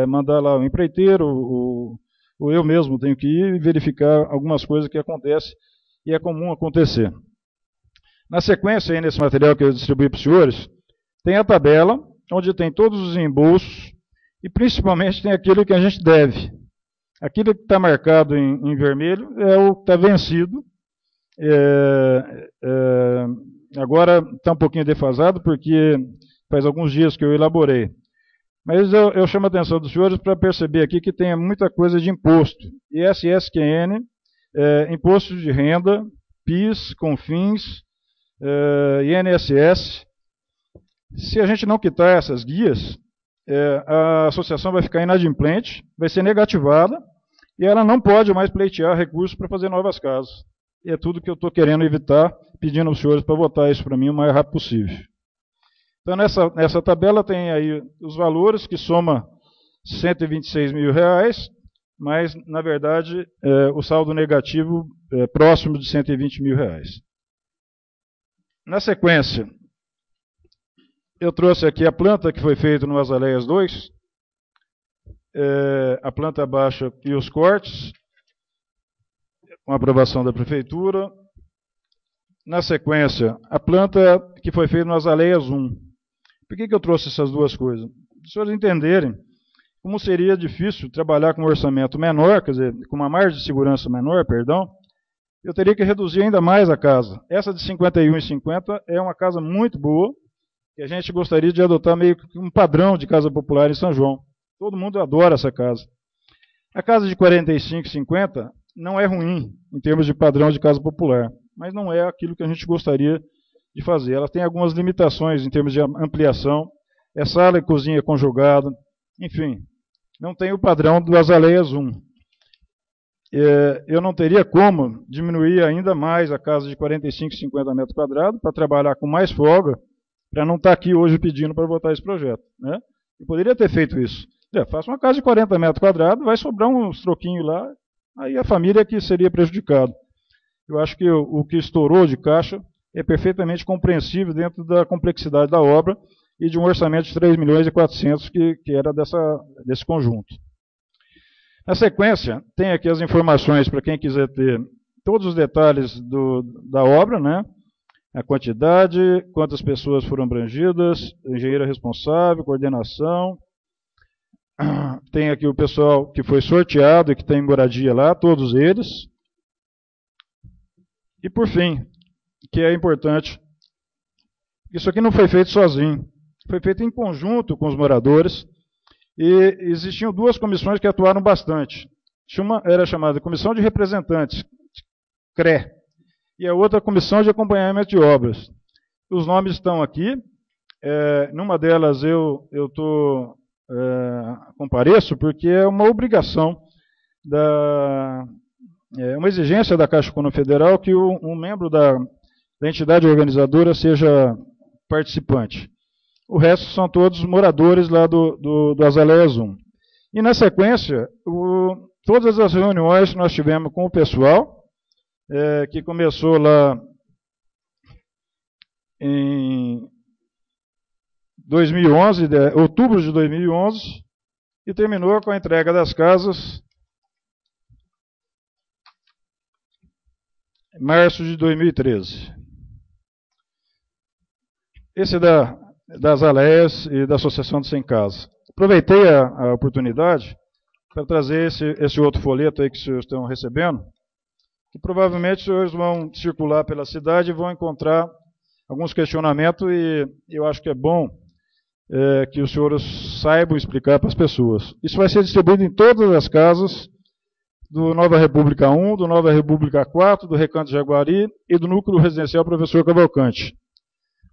mandar lá o empreiteiro, ou eu mesmo tenho que ir e verificar algumas coisas que acontecem e é comum acontecer. Na sequência, aí nesse material que eu distribuí para os senhores, tem a tabela, onde tem todos os reembolsos e principalmente tem aquilo que a gente deve. Aquilo que está marcado em vermelho é o que está vencido. Agora está um pouquinho defasado, porque faz alguns dias que eu elaborei. Mas eu chamo a atenção dos senhores para perceber aqui que tem muita coisa de imposto. ISSQN, imposto de renda, PIS, CONFINS, INSS. Se a gente não quitar essas guias, a associação vai ficar inadimplente, vai ser negativada, e ela não pode mais pleitear recursos para fazer novas casas. E é tudo que eu estou querendo evitar, pedindo aos senhores para votar isso para mim o mais rápido possível. Então, nessa tabela tem aí os valores, que soma R$126 mil, mas, na verdade, o saldo negativo é próximo de R$120 mil. Na sequência, eu trouxe aqui a planta que foi feita no Azaleias 2, a planta baixa e os cortes, com aprovação da Prefeitura. Na sequência, a planta que foi feita no Azaleias 1. Por que eu trouxe essas duas coisas? Para os senhores entenderem como seria difícil trabalhar com um orçamento menor, quer dizer, com uma margem de segurança menor, perdão, eu teria que reduzir ainda mais a casa. Essa de 51,50 é uma casa muito boa, que a gente gostaria de adotar meio que um padrão de casa popular em São João. Todo mundo adora essa casa. A casa de 45,50 não é ruim em termos de padrão de casa popular, mas não é aquilo que a gente gostaria de fazer. Ela tem algumas limitações em termos de ampliação, é sala e cozinha conjugada, enfim, não tem o padrão do Azaleias 1. Eu não teria como diminuir ainda mais a casa de 45,50 metros quadrados para trabalhar com mais folga, para não estar aqui hoje pedindo para votar esse projeto. Né? Eu poderia ter feito isso. Faça uma casa de 40 metros quadrados, vai sobrar uns troquinhos lá, aí a família que seria prejudicada. Eu acho que o que estourou de caixa é perfeitamente compreensível dentro da complexidade da obra e de um orçamento de 3 milhões e 400 que era desse conjunto. Na sequência, tem aqui as informações para quem quiser ter todos os detalhes da obra, né? A quantidade, quantas pessoas foram abrangidas, engenheiro responsável, coordenação. Tem aqui o pessoal que foi sorteado e que tem moradia lá, todos eles. E por fim, que é importante, isso aqui não foi feito sozinho, foi feito em conjunto com os moradores, e existiam duas comissões que atuaram bastante. Uma era chamada Comissão de Representantes, CRE, e a outra Comissão de Acompanhamento de Obras. Os nomes estão aqui, numa delas eu compareço porque é uma obrigação, uma exigência da Caixa Econômica Federal que um membro da entidade organizadora seja participante. O resto são todos moradores lá do Azaleias 1. E na sequência, todas as reuniões que nós tivemos com o pessoal, que começou lá em 2011, outubro de 2011, e terminou com a entrega das casas em março de 2013. Esse é das Aleias e da Associação de Sem Casa. Aproveitei a oportunidade para trazer esse outro folheto aí que os senhores estão recebendo, que provavelmente os senhores vão circular pela cidade e vão encontrar alguns questionamentos, e eu acho que é bom que os senhores saibam explicar para as pessoas. Isso vai ser distribuído em todas as casas do Nova República 1, do Nova República 4, do Recanto Jaguari e do Núcleo Residencial Professor Cavalcante.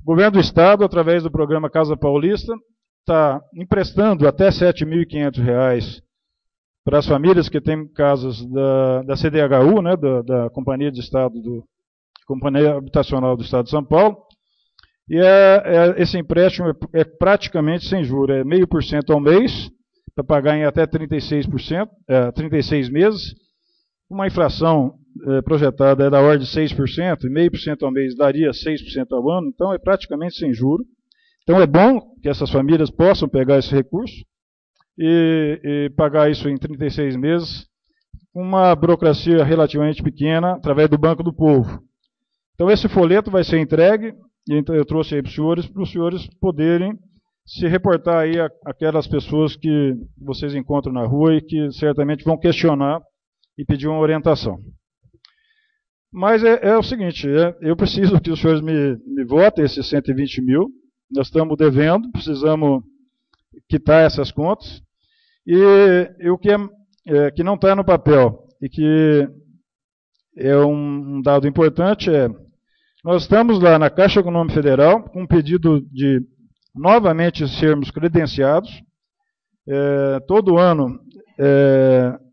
O Governo do Estado, através do programa Casa Paulista, está emprestando até R$ 7.500 para as famílias que têm casas da CDHU, né, da Companhia de Estado, Companhia Habitacional do Estado de São Paulo. E esse empréstimo é praticamente sem juros, é 0,5% ao mês, para pagar em até 36 meses. Uma inflação projetada é da ordem de 6%, e 0,5% ao mês daria 6% ao ano, então é praticamente sem juros. Então é bom que essas famílias possam pegar esse recurso. e pagar isso em 36 meses, com uma burocracia relativamente pequena, através do Banco do Povo. Então, esse folheto vai ser entregue, e então eu trouxe aí para os senhores poderem se reportar aí aquelas pessoas que vocês encontram na rua e que certamente vão questionar e pedir uma orientação. Mas é o seguinte, eu preciso que os senhores me votem esses 120 mil, nós estamos devendo, precisamos quitar essas contas, e o que não está no papel, e que é um dado importante, nós estamos lá na Caixa Econômica Federal com um pedido de novamente sermos credenciados. Todo ano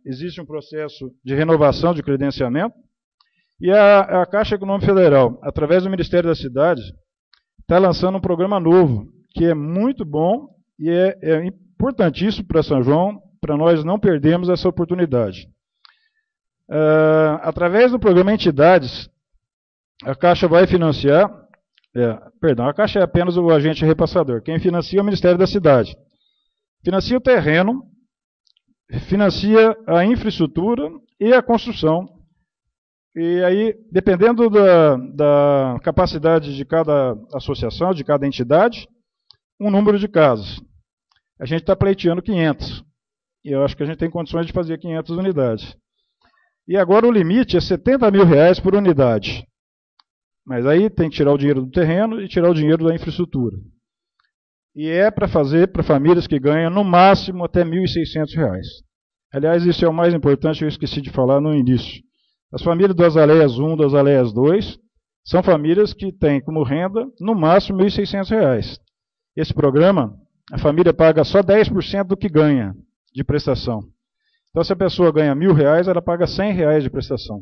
existe um processo de renovação de credenciamento, e a Caixa Econômica Federal, através do Ministério da Cidade, está lançando um programa novo, que é muito bom e é importantíssimo para São João, para nós não perdermos essa oportunidade. Através do programa Entidades, a Caixa vai financiar, a Caixa é apenas o agente repassador, quem financia é o Ministério da Cidade. Financia o terreno, financia a infraestrutura e a construção. E aí, dependendo da capacidade de cada associação, de cada entidade, um número de casas. A gente está pleiteando 500. E eu acho que a gente tem condições de fazer 500 unidades. E agora o limite é R$70 mil por unidade. Mas aí tem que tirar o dinheiro do terreno e tirar o dinheiro da infraestrutura. E é para fazer para famílias que ganham no máximo até R$1.600. Aliás, isso é o mais importante, eu esqueci de falar no início. As famílias das Aleias 1, das Aleias 2, são famílias que têm como renda, no máximo, R$1.600. Esse programa, a família paga só 10% do que ganha de prestação. Então, se a pessoa ganha R$1.000, ela paga R$100 de prestação.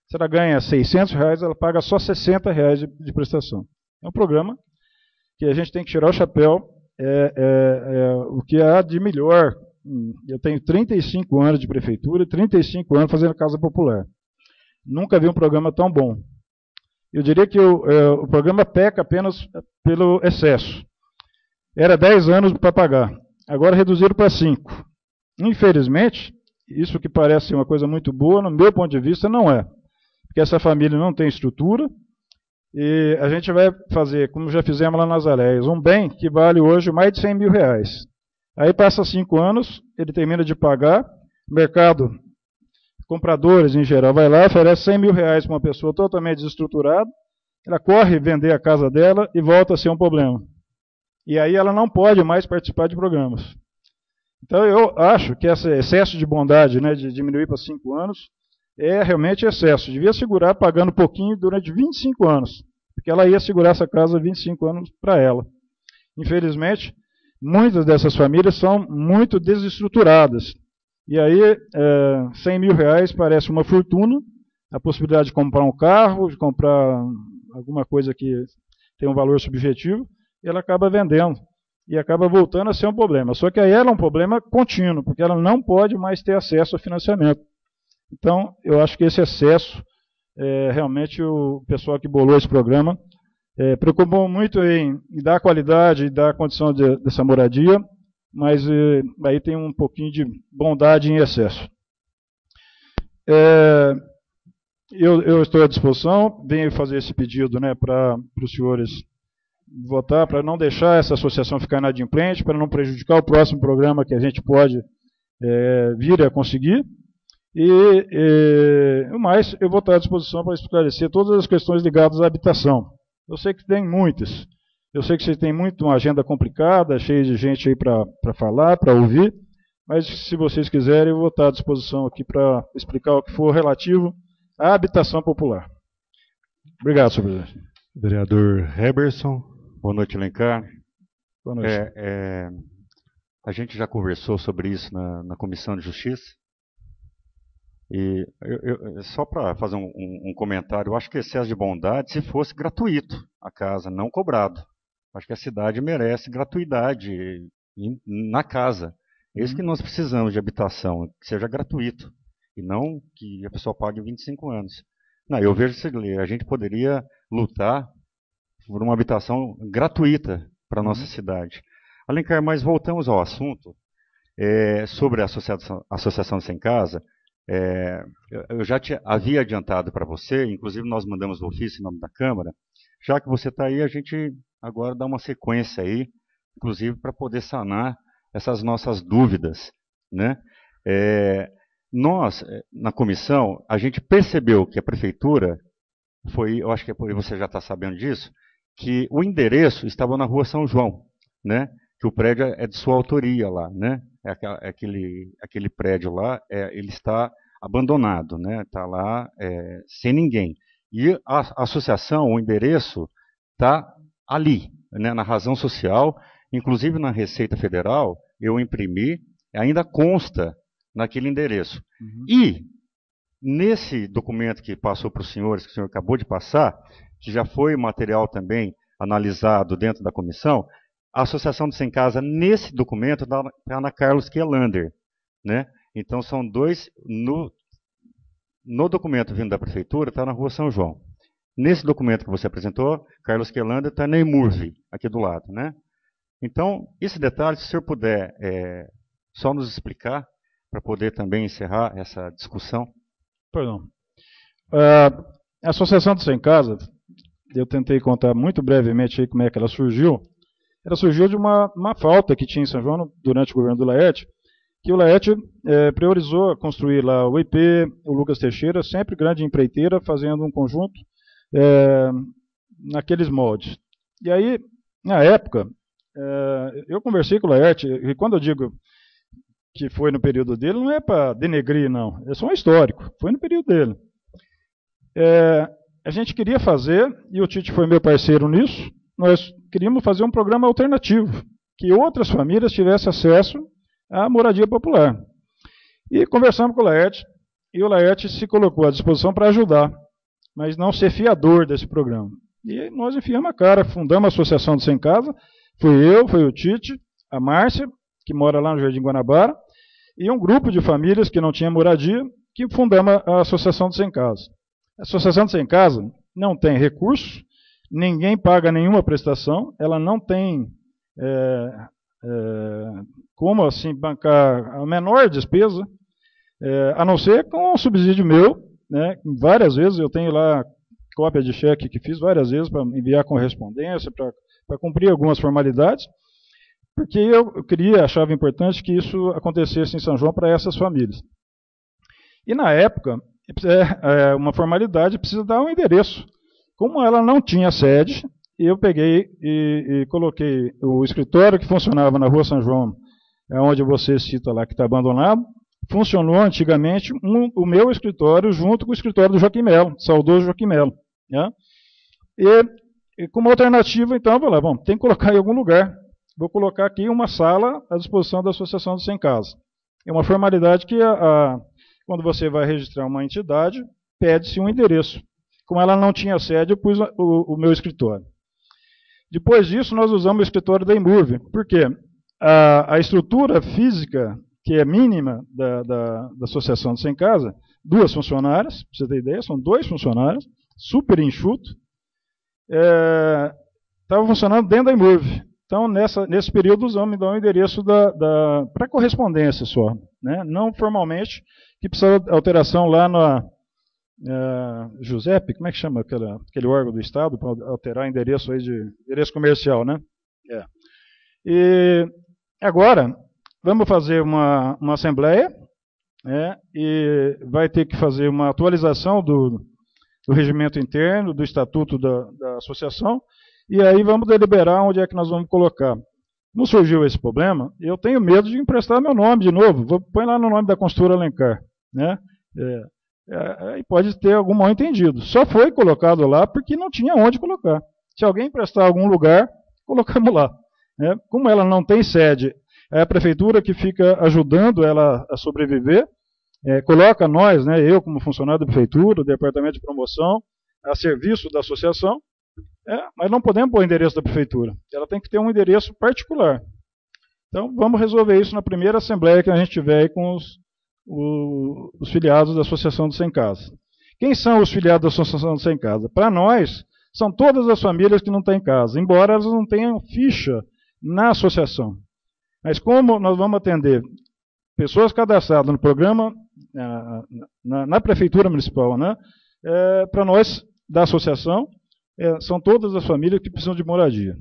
Se ela ganha R$600, ela paga só R$60 de prestação. É um programa que a gente tem que tirar o chapéu, o que há de melhor. Eu tenho 35 anos de prefeitura e 35 anos fazendo casa popular. Nunca vi um programa tão bom. Eu diria que o programa peca apenas pelo excesso. Era 10 anos para pagar, agora reduziram para 5. Infelizmente, isso que parece uma coisa muito boa, no meu ponto de vista, não é. Porque essa família não tem estrutura, e a gente vai fazer, como já fizemos lá nas Aleias, um bem que vale hoje mais de R$100 mil. Aí passa 5 anos, ele termina de pagar, o mercado, compradores em geral, vai lá, oferece R$100 mil para uma pessoa totalmente desestruturada, ela corre vender a casa dela e volta a ser um problema. E aí ela não pode mais participar de programas. Então eu acho que esse excesso de bondade, né, de diminuir para 5 anos, é realmente excesso. Devia segurar pagando pouquinho durante 25 anos, porque ela ia segurar essa casa 25 anos para ela. Infelizmente, muitas dessas famílias são muito desestruturadas. E aí, R$100 mil parece uma fortuna, a possibilidade de comprar um carro, de comprar alguma coisa que tem um valor subjetivo, e ela acaba vendendo. E acaba voltando a ser um problema. Só que aí ela é um problema contínuo, porque ela não pode mais ter acesso ao financiamento. Então, eu acho que esse excesso, realmente o pessoal que bolou esse programa, preocupou muito em dar qualidade e dar condição dessa moradia, mas aí tem um pouquinho de bondade em excesso. Eu estou à disposição, venho fazer esse pedido, né, para os senhores votar, para não deixar essa associação ficar inadimplente, para não prejudicar o próximo programa que a gente pode vir a conseguir. O mais, eu vou estar à disposição para esclarecer todas as questões ligadas à habitação. Eu sei que tem muitas. Eu sei que vocês têm muito uma agenda complicada, cheia de gente aí para falar, para ouvir, mas se vocês quiserem, eu vou estar à disposição aqui para explicar o que for relativo à habitação popular. Obrigado, senhor presidente. Vereador Heberson. Boa noite, Alencar. Boa noite. A gente já conversou sobre isso na Comissão de Justiça. E só para fazer um comentário, eu acho que excesso de bondade se fosse gratuito a casa, não cobrado. Acho que a cidade merece gratuidade na casa. É isso que nós precisamos de habitação, que seja gratuito, e não que a pessoa pague 25 anos. Não, eu vejo que a gente poderia lutar por uma habitação gratuita para a nossa cidade. Alencar, mas voltamos ao assunto. sobre a Associação Sem Casa, eu já havia adiantado para você, inclusive nós mandamos o ofício em nome da Câmara. Já que você está aí, a gente agora dá uma sequência aí, inclusive para poder sanar essas nossas dúvidas, né? Nós, na comissão, a gente percebeu que a prefeitura, eu acho que você já está sabendo disso, que o endereço estava na Rua São João, né? Que o prédio é de sua autoria lá, né? Aquele prédio lá, ele está abandonado, né? Está lá sem ninguém. E a associação, o endereço, está ali, né? Na razão social, inclusive na Receita Federal, eu imprimi, ainda consta naquele endereço. Uhum. E nesse documento que passou para os senhores, que o senhor acabou de passar, que já foi material também analisado dentro da comissão, a Associação do Sem Casa, nesse documento, está na Carlos Quelander, né? Então, são dois, no documento vindo da Prefeitura, está na Rua São João. Nesse documento que você apresentou, Carlos Quelander está na Imurve, aqui do lado, né? Então, esse detalhe, se o senhor puder só nos explicar, para poder também encerrar essa discussão. Perdão. A Associação do Sem Casa, eu tentei contar muito brevemente aí como é que ela surgiu. Ela surgiu de uma falta que tinha em São João durante o governo do Laerte, que o Laerte priorizou construir lá o IP, o Lucas Teixeira, sempre grande empreiteira, fazendo um conjunto naqueles moldes. E aí, na época, eu conversei com o Laerte, e quando eu digo que foi no período dele, não é para denegrir, não. É só um histórico. Foi no período dele. A gente queria fazer, e o Tite foi meu parceiro nisso, nós queríamos fazer um programa alternativo, que outras famílias tivessem acesso à moradia popular. E conversamos com o Laerte, e o Laerte se colocou à disposição para ajudar, mas não ser fiador desse programa. E nós enfiamos a cara, fundamos a Associação do Sem Casa, foi o Tite, a Márcia, que mora lá no Jardim Guanabara, e um grupo de famílias que não tinha moradia, que fundamos a Associação do Sem Casa. A Associação do Sem Casa não tem recursos, ninguém paga nenhuma prestação, ela não tem como assim bancar a menor despesa, a não ser com um subsídio meu, né? Várias vezes eu tenho lá cópia de cheque que fiz várias vezes para enviar correspondência, para cumprir algumas formalidades, porque eu achava importante que isso acontecesse em São João para essas famílias. E na época, uma formalidade precisa dar um endereço. Como ela não tinha sede, eu peguei e coloquei o escritório que funcionava na Rua São João, onde você cita lá que está abandonado, funcionou antigamente o meu escritório junto com o escritório do Joaquim Melo, saudoso Joaquim Melo. Né? E como alternativa, então, vou lá, tem que colocar em algum lugar. Vou colocar aqui uma sala à disposição da Associação do Sem Casa. É uma formalidade que, quando você vai registrar uma entidade, pede-se um endereço. Como ela não tinha sede, eu pus o meu escritório. Depois disso, nós usamos o escritório da Imurve. Por quê? A estrutura física, que é mínima da Associação do Sem Casa, 2 funcionárias, para você ter ideia, são 2 funcionários, super enxuto, estava funcionando dentro da Imurve. Então, nesse período, usamos então, o endereço para correspondência só, né? Não formalmente, que precisa de alteração lá na Jusep, como é que chama aquele órgão do Estado para alterar endereço aí de endereço comercial, né? E agora vamos fazer uma assembleia, né? E vai ter que fazer uma atualização do regimento interno, do estatuto da associação, e aí vamos deliberar onde é que nós vamos colocar. Não surgiu esse problema, eu tenho medo de emprestar meu nome de novo. Põe lá no nome da Construtora Alencar, né? E pode ter algum mal entendido. Só foi colocado lá porque não tinha onde colocar. Se alguém emprestar algum lugar, colocamos lá. Né? Como ela não tem sede, é a prefeitura que fica ajudando ela a sobreviver, coloca nós, né, eu como funcionário da prefeitura, o departamento de promoção, a serviço da associação, mas não podemos pôr o endereço da prefeitura. Ela tem que ter um endereço particular. Então, vamos resolver isso na primeira assembleia que a gente tiver aí com os filiados da Associação do Sem Casa. Quem são os filiados da Associação do Sem Casa? Para nós, são todas as famílias que não têm casa, embora elas não tenham ficha na associação. Mas como nós vamos atender pessoas cadastradas no programa, na Prefeitura Municipal, né? Para nós, da associação, são todas as famílias que precisam de moradia.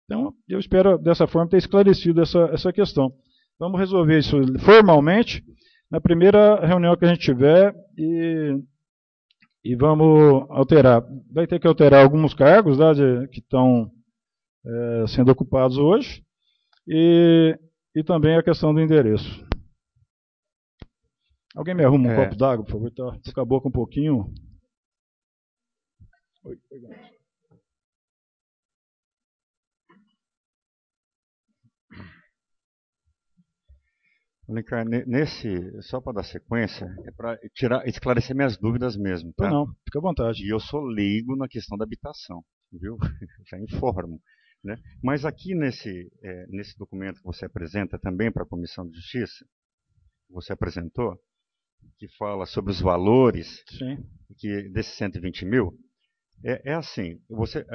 Então, eu espero, dessa forma, ter esclarecido essa questão. Vamos resolver isso formalmente na primeira reunião que a gente tiver e vamos alterar. Vai ter que alterar alguns cargos, né, que estão sendo ocupados hoje e também a questão do endereço. Alguém me arruma um copo d'água, por favor? Tô com a boca um pouquinho... Oi, obrigado. Alencar, só para dar sequência, é para esclarecer minhas dúvidas mesmo, tá? Não, fica à vontade. E eu sou leigo na questão da habitação, viu? Já informo, né? Mas aqui nesse documento que você apresenta também para a Comissão de Justiça, você apresentou, que fala sobre os valores desses 120 mil, assim, você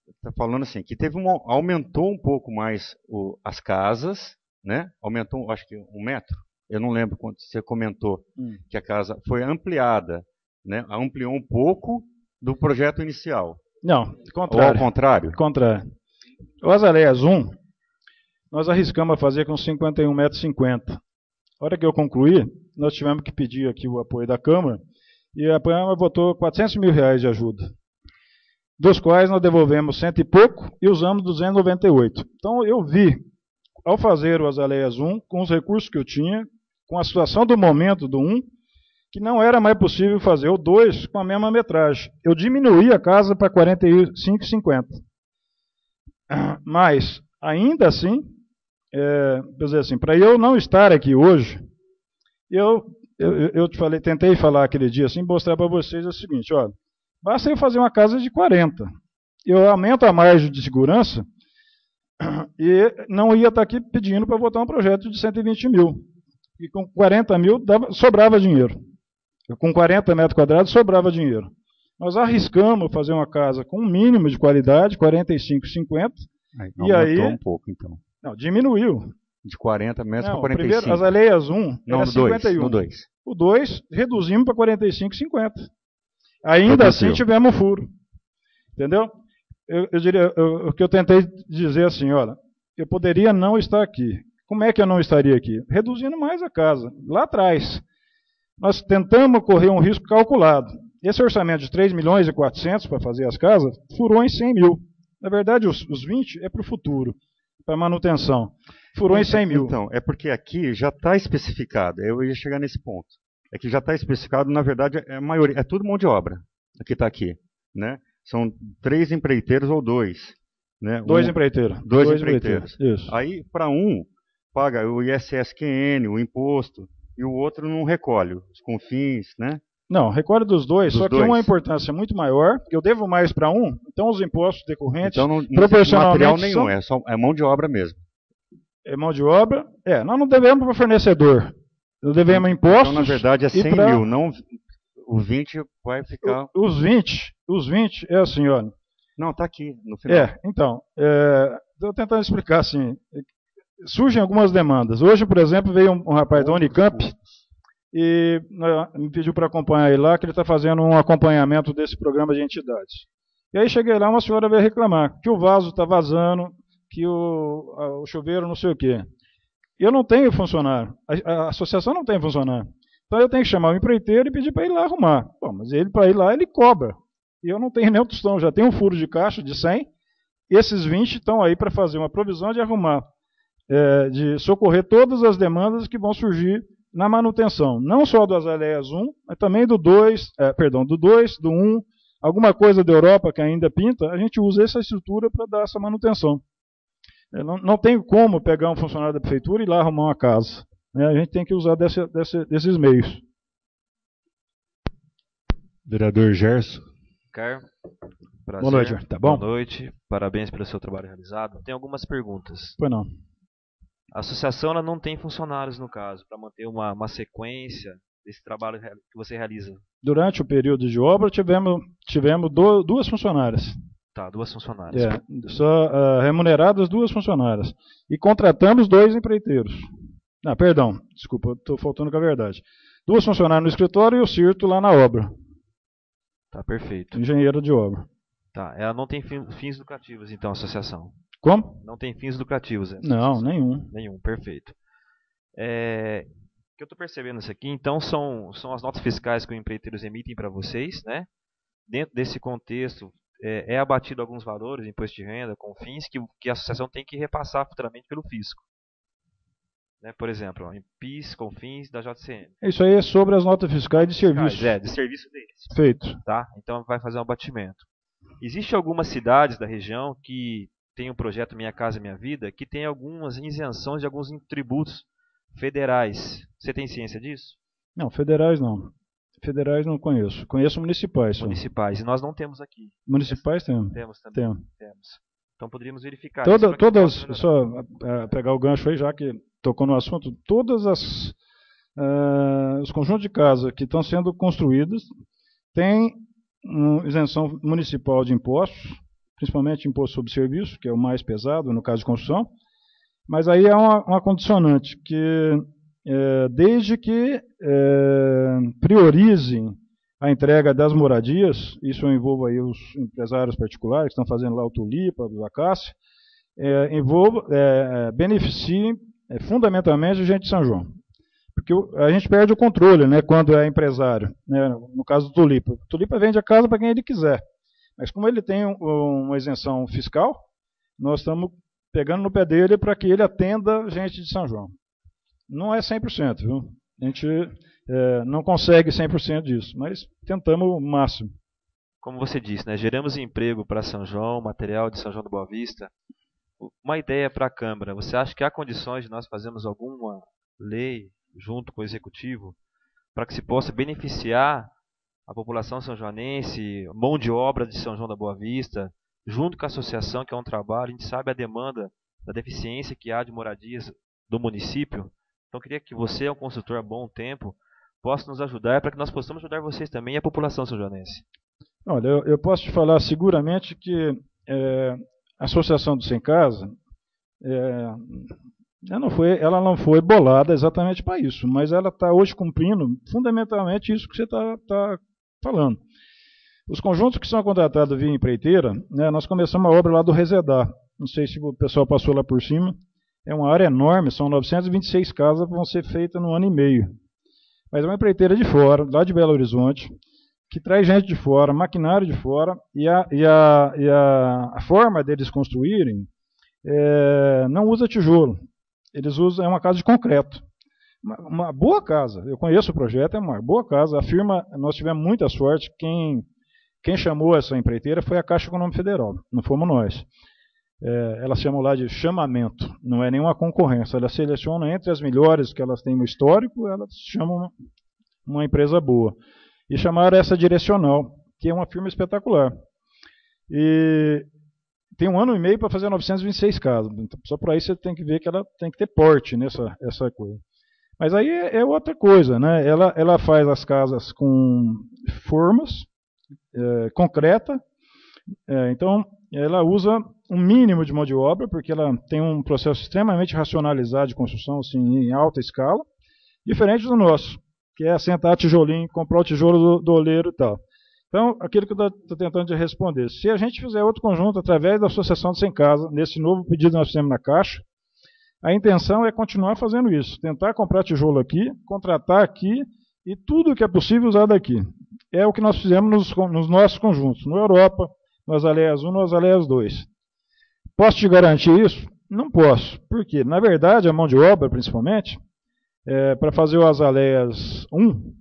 está falando assim, que aumentou um pouco mais as casas, né? Aumentou, acho que 1 metro. Eu não lembro quando você comentou que a casa foi ampliada, né? Ampliou um pouco do projeto inicial. Não, ou ao contrário? Contrário. O Azaleias 1, nós arriscamos a fazer com 51,50 metros. A hora que eu concluí, nós tivemos que pedir aqui o apoio da Câmara, e a Câmara votou R$400 mil de ajuda, dos quais nós devolvemos 100 e pouco e usamos 298. Então eu vi, ao fazer o Azaleias 1, com os recursos que eu tinha, com a situação do momento do 1, que não era mais possível fazer o 2 com a mesma metragem. Eu diminuí a casa para 45,50. Mas, ainda assim, para eu não estar aqui hoje, eu tentei falar aquele dia assim, mostrar para vocês o seguinte, olha, basta eu fazer uma casa de 40. Eu aumento a margem de segurança e não ia estar aqui pedindo para votar um projeto de 120 mil. E com 40 mil sobrava dinheiro. Com 40 metros quadrados sobrava dinheiro. Nós arriscamos fazer uma casa com um mínimo de qualidade, 45,50. E aí um pouco, então. Não, diminuiu. De 40 metros para 45. Primeiro, as Azaleias 1 não, era 51. No 2. O 2 reduzimos para 45,50. Ainda assim tivemos furo. Entendeu? Eu diria, o que eu tentei dizer assim, olha, eu poderia não estar aqui. Como é que eu não estaria aqui? Reduzindo mais a casa. Lá atrás, nós tentamos correr um risco calculado. Esse orçamento de 3 milhões e 400 para fazer as casas, furou em 100 mil. Na verdade, os 20 é para o futuro, para manutenção. Furou em 100 mil. Então, é porque aqui já está especificado, eu ia chegar nesse ponto. É que já está especificado, na verdade, a maioria, é tudo mão de obra que está aqui, né? São 3 empreiteiros ou 2. Né? 2 empreiteiros. 2 empreiteiros. Isso. Aí, para um, paga o ISSQN, o imposto, e o outro não recolhe, os confins, né? Não, recolhe dos dois, só que uma importância muito maior, porque eu devo mais para um, então os impostos decorrentes, então, não proporcionalmente... material nenhum, é mão de obra mesmo. É mão de obra? Nós não devemos para fornecedor. Nós devemos impostos... Então, na verdade, é 100 mil, não... O 20 vai ficar... Os 20 é assim, olha... Não, está aqui, no final. Então, estou tentando explicar assim. Surgem algumas demandas. Hoje, por exemplo, veio um rapaz da Unicamp e me pediu para acompanhar ele lá, que ele está fazendo um acompanhamento desse programa de entidades. E aí cheguei lá, uma senhora veio reclamar que o vaso está vazando, que o chuveiro não sei o quê. E eu não tenho funcionário, a associação não tem funcionário. Então eu tenho que chamar o empreiteiro e pedir para ele lá arrumar. Bom, mas ele, para ir lá, ele cobra. E eu não tenho nem tostão, já tenho um furo de caixa de 100, esses 20 estão aí para fazer uma provisão de arrumar, de socorrer todas as demandas que vão surgir na manutenção, não só do Azaleias 1, mas também do 2, do 1, alguma coisa da Europa que ainda pinta, a gente usa essa estrutura para dar essa manutenção. Não tem como pegar um funcionário da prefeitura e ir lá arrumar uma casa. A gente tem que usar desses meios. Vereador Gerson. Prazer. Boa noite, tá bom? Boa noite, parabéns pelo seu trabalho realizado. Tenho algumas perguntas. Pois não. A associação ela não tem funcionários, no caso, para manter uma sequência desse trabalho que você realiza. Durante o período de obra, tivemos 2 funcionárias. Tá, 2 funcionárias. Só remuneradas 2 funcionárias. E contratamos 2 empreiteiros. Ah, perdão, desculpa, estou faltando com a verdade. 2 funcionárias no escritório e o Cirto lá na obra. Tá, perfeito. Engenheiro de obra. Tá, ela não tem fins lucrativos, então, a associação. Como? Não tem fins lucrativos. Não, nenhum. Nenhum, perfeito. O que eu estou percebendo isso aqui, então, são as notas fiscais que os empreiteiros emitem para vocês, né? Dentro desse contexto, é abatido alguns valores, imposto de renda, CONFINS, que a associação tem que repassar futuramente pelo fisco. Né? Por exemplo, em PIS, CONFINS da JCM. Isso aí é sobre as notas fiscais de serviço. De serviço deles. Feito. Tá? Então vai fazer um abatimento. Existem algumas cidades da região que tem um projeto Minha Casa Minha Vida, que tem algumas isenções de alguns tributos federais. Você tem ciência disso? Não, federais não. Federais não conheço. Conheço municipais. Municipais. E nós não temos aqui. Municipais temos. Temos também. Temos. Então poderíamos verificar. Todas, só pegar o gancho aí, já que tocou no assunto, todas os conjuntos de casa que estão sendo construídos têm isenção municipal de impostos, principalmente imposto sobre serviço, que é o mais pesado no caso de construção, mas aí é uma condicionante, que desde que priorizem a entrega das moradias, isso envolve aí os empresários particulares que estão fazendo lá o Tulipa, o Acácio, beneficiem fundamentalmente a gente de São João. Porque a gente perde o controle, né, quando é empresário, né, no caso do Tulipa. O Tulipa vende a casa para quem ele quiser. Mas como ele tem uma isenção fiscal, nós estamos pegando no pé dele para que ele atenda a gente de São João. Não é 100%, viu? A gente não consegue 100% disso, mas tentamos o máximo. Como você disse, né, geramos emprego para São João, material de São João do Boa Vista. Uma ideia para a Câmara. Você acha que há condições de nós fazermos alguma lei junto com o Executivo para que se possa beneficiar a população são-joanense, mão de obra de São João da Boa Vista, junto com a associação, que é um trabalho, a gente sabe a demanda da deficiência que há de moradias do município. Então, eu queria que você, é um consultor há bom tempo, possa nos ajudar para que nós possamos ajudar vocês também e a população são-joanense. Olha, eu posso te falar seguramente que a Associação do Sem Casa, ela não foi bolada exatamente para isso, mas ela está hoje cumprindo fundamentalmente isso que você está falando. Os conjuntos que são contratados via empreiteira, né, nós começamos a obra lá do Resedar. Não sei se o pessoal passou lá por cima. É uma área enorme, são 926 casas que vão ser feitas no ano e meio. Mas é uma empreiteira de fora, lá de Belo Horizonte, que traz gente de fora, maquinário de fora, e a forma deles construírem não usa tijolo. Eles usam, é uma casa de concreto. Uma boa casa, eu conheço o projeto, é uma boa casa. A firma, nós tivemos muita sorte, quem chamou essa empreiteira foi a Caixa Econômica Federal, não fomos nós. Ela chamou lá de chamamento, não é nenhuma concorrência. Ela seleciona entre as melhores que elas têm no histórico, elas chamam uma empresa boa. E chamaram essa Direcional, que é uma firma espetacular. E tem 1 ano e meio para fazer 926 casas. Então, só por aí você tem que ver que ela tem que ter porte nessa coisa. Mas aí é outra coisa, né? Ela faz as casas com formas, concreta, então ela usa um mínimo de mão de obra, porque ela tem um processo extremamente racionalizado de construção, assim, em alta escala, diferente do nosso, que é assentar tijolinho, comprar o tijolo do oleiro e tal. Então, aquilo que eu estou tentando te responder, se a gente fizer outro conjunto através da Associação do Sem Casa, nesse novo pedido que nós fizemos na Caixa, a intenção é continuar fazendo isso, tentar comprar tijolo aqui, contratar aqui, e tudo que é possível usar daqui. É o que nós fizemos nos nossos conjuntos, no Europa, no Azaleias 1, no Azaleias 2. Posso te garantir isso? Não posso. Por quê? Na verdade, a mão de obra, principalmente, para fazer o Azaleias 1,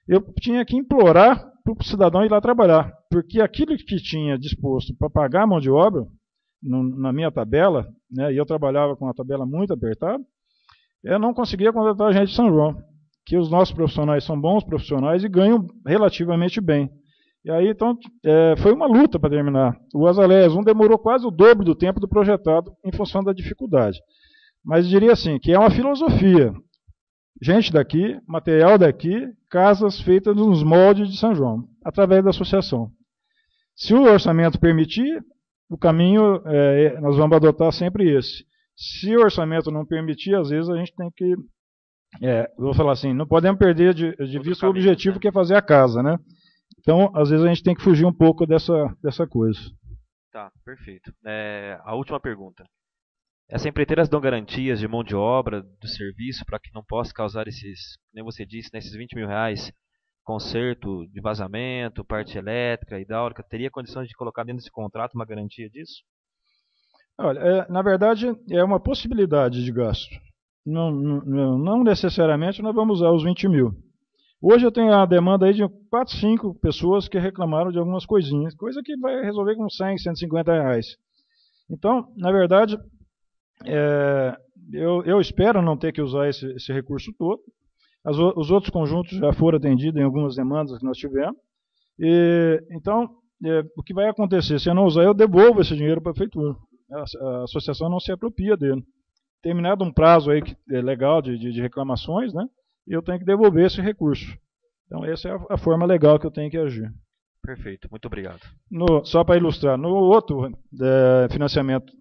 eu tinha que implorar para o cidadão ir lá trabalhar. Porque aquilo que tinha disposto para pagar a mão de obra, na minha tabela, né, e eu trabalhava com uma tabela muito apertada, eu não conseguia contratar a gente de São João. Que os nossos profissionais são bons profissionais e ganham relativamente bem. E aí, então, foi uma luta para terminar. O Azaleias 1 demorou quase o dobro do tempo do projetado em função da dificuldade. Mas eu diria assim, que é uma filosofia. Gente daqui, material daqui, casas feitas nos moldes de São João, através da associação. Se o orçamento permitir, o caminho, nós vamos adotar sempre esse. Se o orçamento não permitir, às vezes a gente tem que vou falar assim, não podemos perder de vista o objetivo, né, que é fazer a casa, né? Então, às vezes a gente tem que fugir um pouco dessa coisa. Tá, perfeito. A última pergunta. As empreiteiras dão garantias de mão de obra do serviço para que não possa causar esses, como você disse, né, esses R$ 20.000, conserto de vazamento, parte elétrica, hidráulica, teria condições de colocar dentro desse contrato uma garantia disso? Olha, na verdade, é uma possibilidade de gasto. Não necessariamente nós vamos usar os 20 mil. Hoje eu tenho a demanda aí de 4, 5 pessoas que reclamaram de algumas coisinhas, coisa que vai resolver com 100, 150 reais. Então, na verdade, eu espero não ter que usar esse recurso todo. Os outros conjuntos já foram atendidos em algumas demandas que nós tivemos. Então, o que vai acontecer? Se eu não usar, eu devolvo esse dinheiro para a prefeitura. A associação não se apropria dele. Terminado um prazo aí legal de reclamações, né, eu tenho que devolver esse recurso. Então, essa é a forma legal que eu tenho que agir. Perfeito, muito obrigado. Só para ilustrar, no outro financiamento,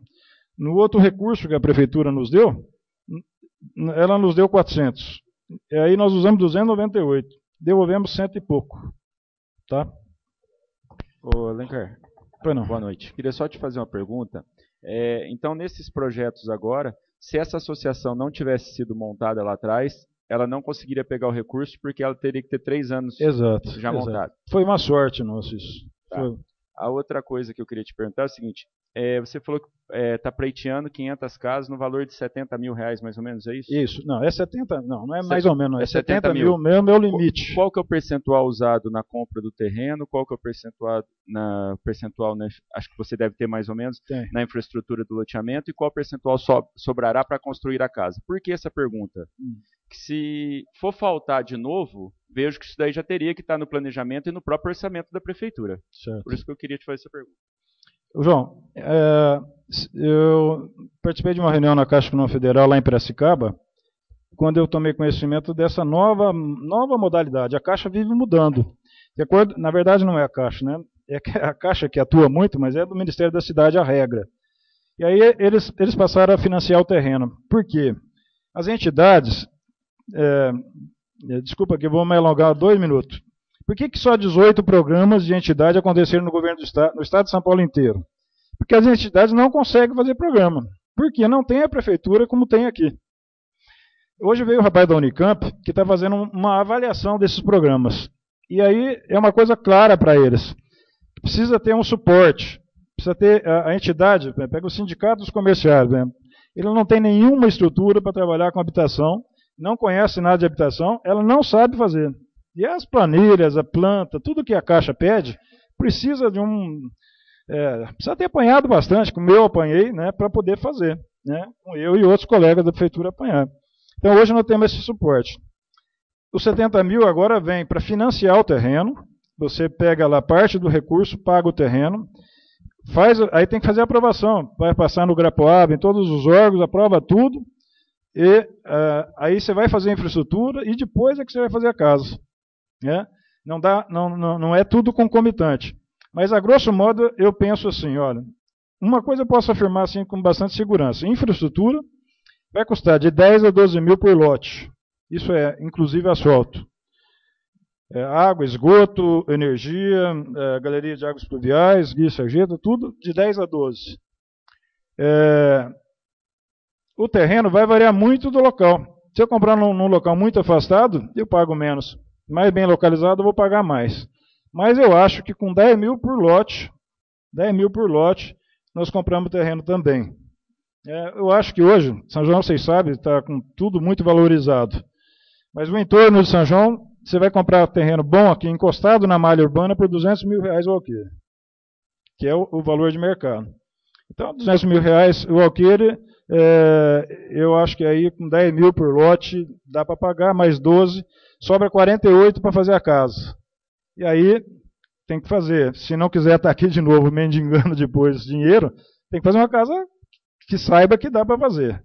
no outro recurso que a prefeitura nos deu, ela nos deu 400. E aí nós usamos 298. Devolvemos 100 e pouco. Tá? Ô, Alencar, boa noite. Queria só te fazer uma pergunta. Então, nesses projetos agora, se essa associação não tivesse sido montada lá atrás, ela não conseguiria pegar o recurso porque ela teria que ter 3 anos já montada. Foi uma sorte nossa isso. Tá. A outra coisa que eu queria te perguntar é o seguinte, você falou que está pleiteando 500 casas no valor de R$70 mil, mais ou menos, é isso? Isso, não, é 70, não é mais ou menos, é 70 mil. É o meu limite. Qual que é o percentual usado na compra do terreno, qual que é o percentual, acho que você deve ter mais ou menos, na infraestrutura do loteamento, e qual percentual sobrará para construir a casa? Por que essa pergunta? Que se for faltar de novo, vejo que isso daí já teria que estar no planejamento e no próprio orçamento da prefeitura. Certo. Por isso que eu queria te fazer essa pergunta. João, eu participei de uma reunião na Caixa Econômica Federal lá em Piracicaba, quando eu tomei conhecimento dessa nova modalidade. A Caixa vive mudando. Na verdade, não é a Caixa, né? É a Caixa que atua muito, mas é do Ministério da Cidade a regra. E aí eles passaram a financiar o terreno. Por quê? As entidades... desculpa que eu vou me alongar 2 minutos. Por que só 18 programas de entidade aconteceram no governo do estado, no estado de São Paulo inteiro? Porque as entidades não conseguem fazer programa. Porque não tem a prefeitura como tem aqui. Hoje veio o rapaz da Unicamp que está fazendo uma avaliação desses programas. E aí é uma coisa clara para eles. Precisa ter um suporte. Precisa ter a entidade, pega os sindicatos comerciais, ele não tem nenhuma estrutura para trabalhar com habitação, não conhece nada de habitação, ela não sabe fazer. E as planilhas, a planta, tudo que a Caixa pede, precisa de precisa ter apanhado bastante, como eu apanhei, né, para poder fazer. Né, com eu e outros colegas da prefeitura apanhar. Então hoje nós temos esse suporte. Os 70 mil agora vem para financiar o terreno, você pega lá parte do recurso, paga o terreno, aí tem que fazer a aprovação, vai passar no Grapoab, em todos os órgãos, aprova tudo, e aí você vai fazer a infraestrutura e depois é que você vai fazer a casa. Né? Não é tudo concomitante. Mas, a grosso modo, eu penso assim, olha, uma coisa eu posso afirmar assim com bastante segurança. Infraestrutura vai custar de 10 a 12 mil por lote. Isso é, inclusive, asfalto. Água, esgoto, energia, galeria de águas pluviais, guia, sarjeta, tudo de 10 a 12. O terreno vai variar muito do local. Se eu comprar num local muito afastado, eu pago menos. Mais bem localizado, eu vou pagar mais. Mas eu acho que com 10 mil por lote, nós compramos terreno também. Eu acho que hoje, São João, vocês sabem, está com tudo muito valorizado. Mas o entorno de São João, você vai comprar terreno bom aqui, encostado na malha urbana, por R$200 mil o alqueire, que é o valor de mercado. Então, R$200 mil o alqueire, eu acho que aí com 10 mil por lote dá para pagar, mais 12, sobra 48 para fazer a casa. E aí tem que fazer. Se não quiser estar aqui de novo mendigando depois dinheiro, tem que fazer uma casa que saiba que dá para fazer.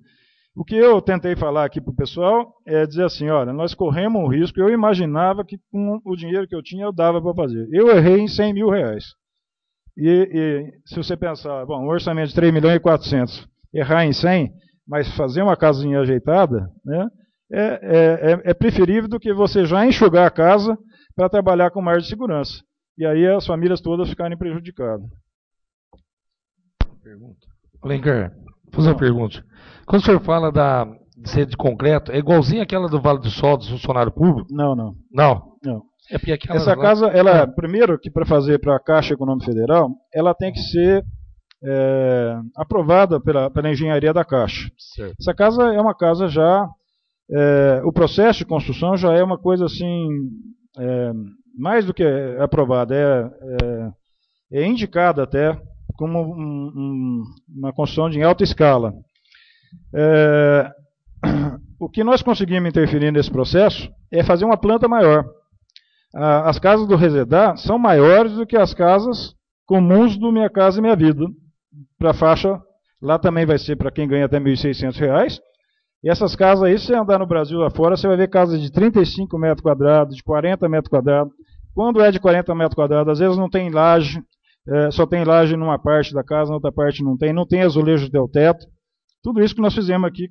O que eu tentei falar aqui para o pessoal é dizer assim, olha, nós corremos um risco, eu imaginava que com o dinheiro que eu tinha eu dava para fazer. Eu errei em R$100 mil. E se você pensar, bom, um orçamento de 3 milhões e 400, errar em 100, mas fazer uma casinha ajeitada, né, é preferível do que você já enxugar a casa para trabalhar com margem de segurança. E aí as famílias todas ficarem prejudicadas. Alencar, vou fazer uma pergunta. Quando o senhor fala de ser de concreto, é igualzinho aquela do Vale do Sol, dos funcionários públicos? Não. Não? Não. É porque aquela Essa casa, primeiro que para fazer para a Caixa Econômica Federal, ela tem que ser aprovada pela engenharia da Caixa. Certo. Essa casa é uma casa já, o processo de construção já é uma coisa assim, mais do que aprovada, é indicada até como uma construção de alta escala. O que nós conseguimos interferir nesse processo é fazer uma planta maior. As casas do Resedar são maiores do que as casas comuns do Minha Casa e Minha Vida. Para a faixa, lá também vai ser para quem ganha até R$ 1.600. E essas casas aí, se você andar no Brasil afora, você vai ver casas de 35 metros quadrados, de 40 metros quadrados. Quando é de 40 metros quadrados, às vezes não tem laje, só tem laje numa parte da casa, na outra parte não tem azulejo de teto. Tudo isso que nós fizemos aqui,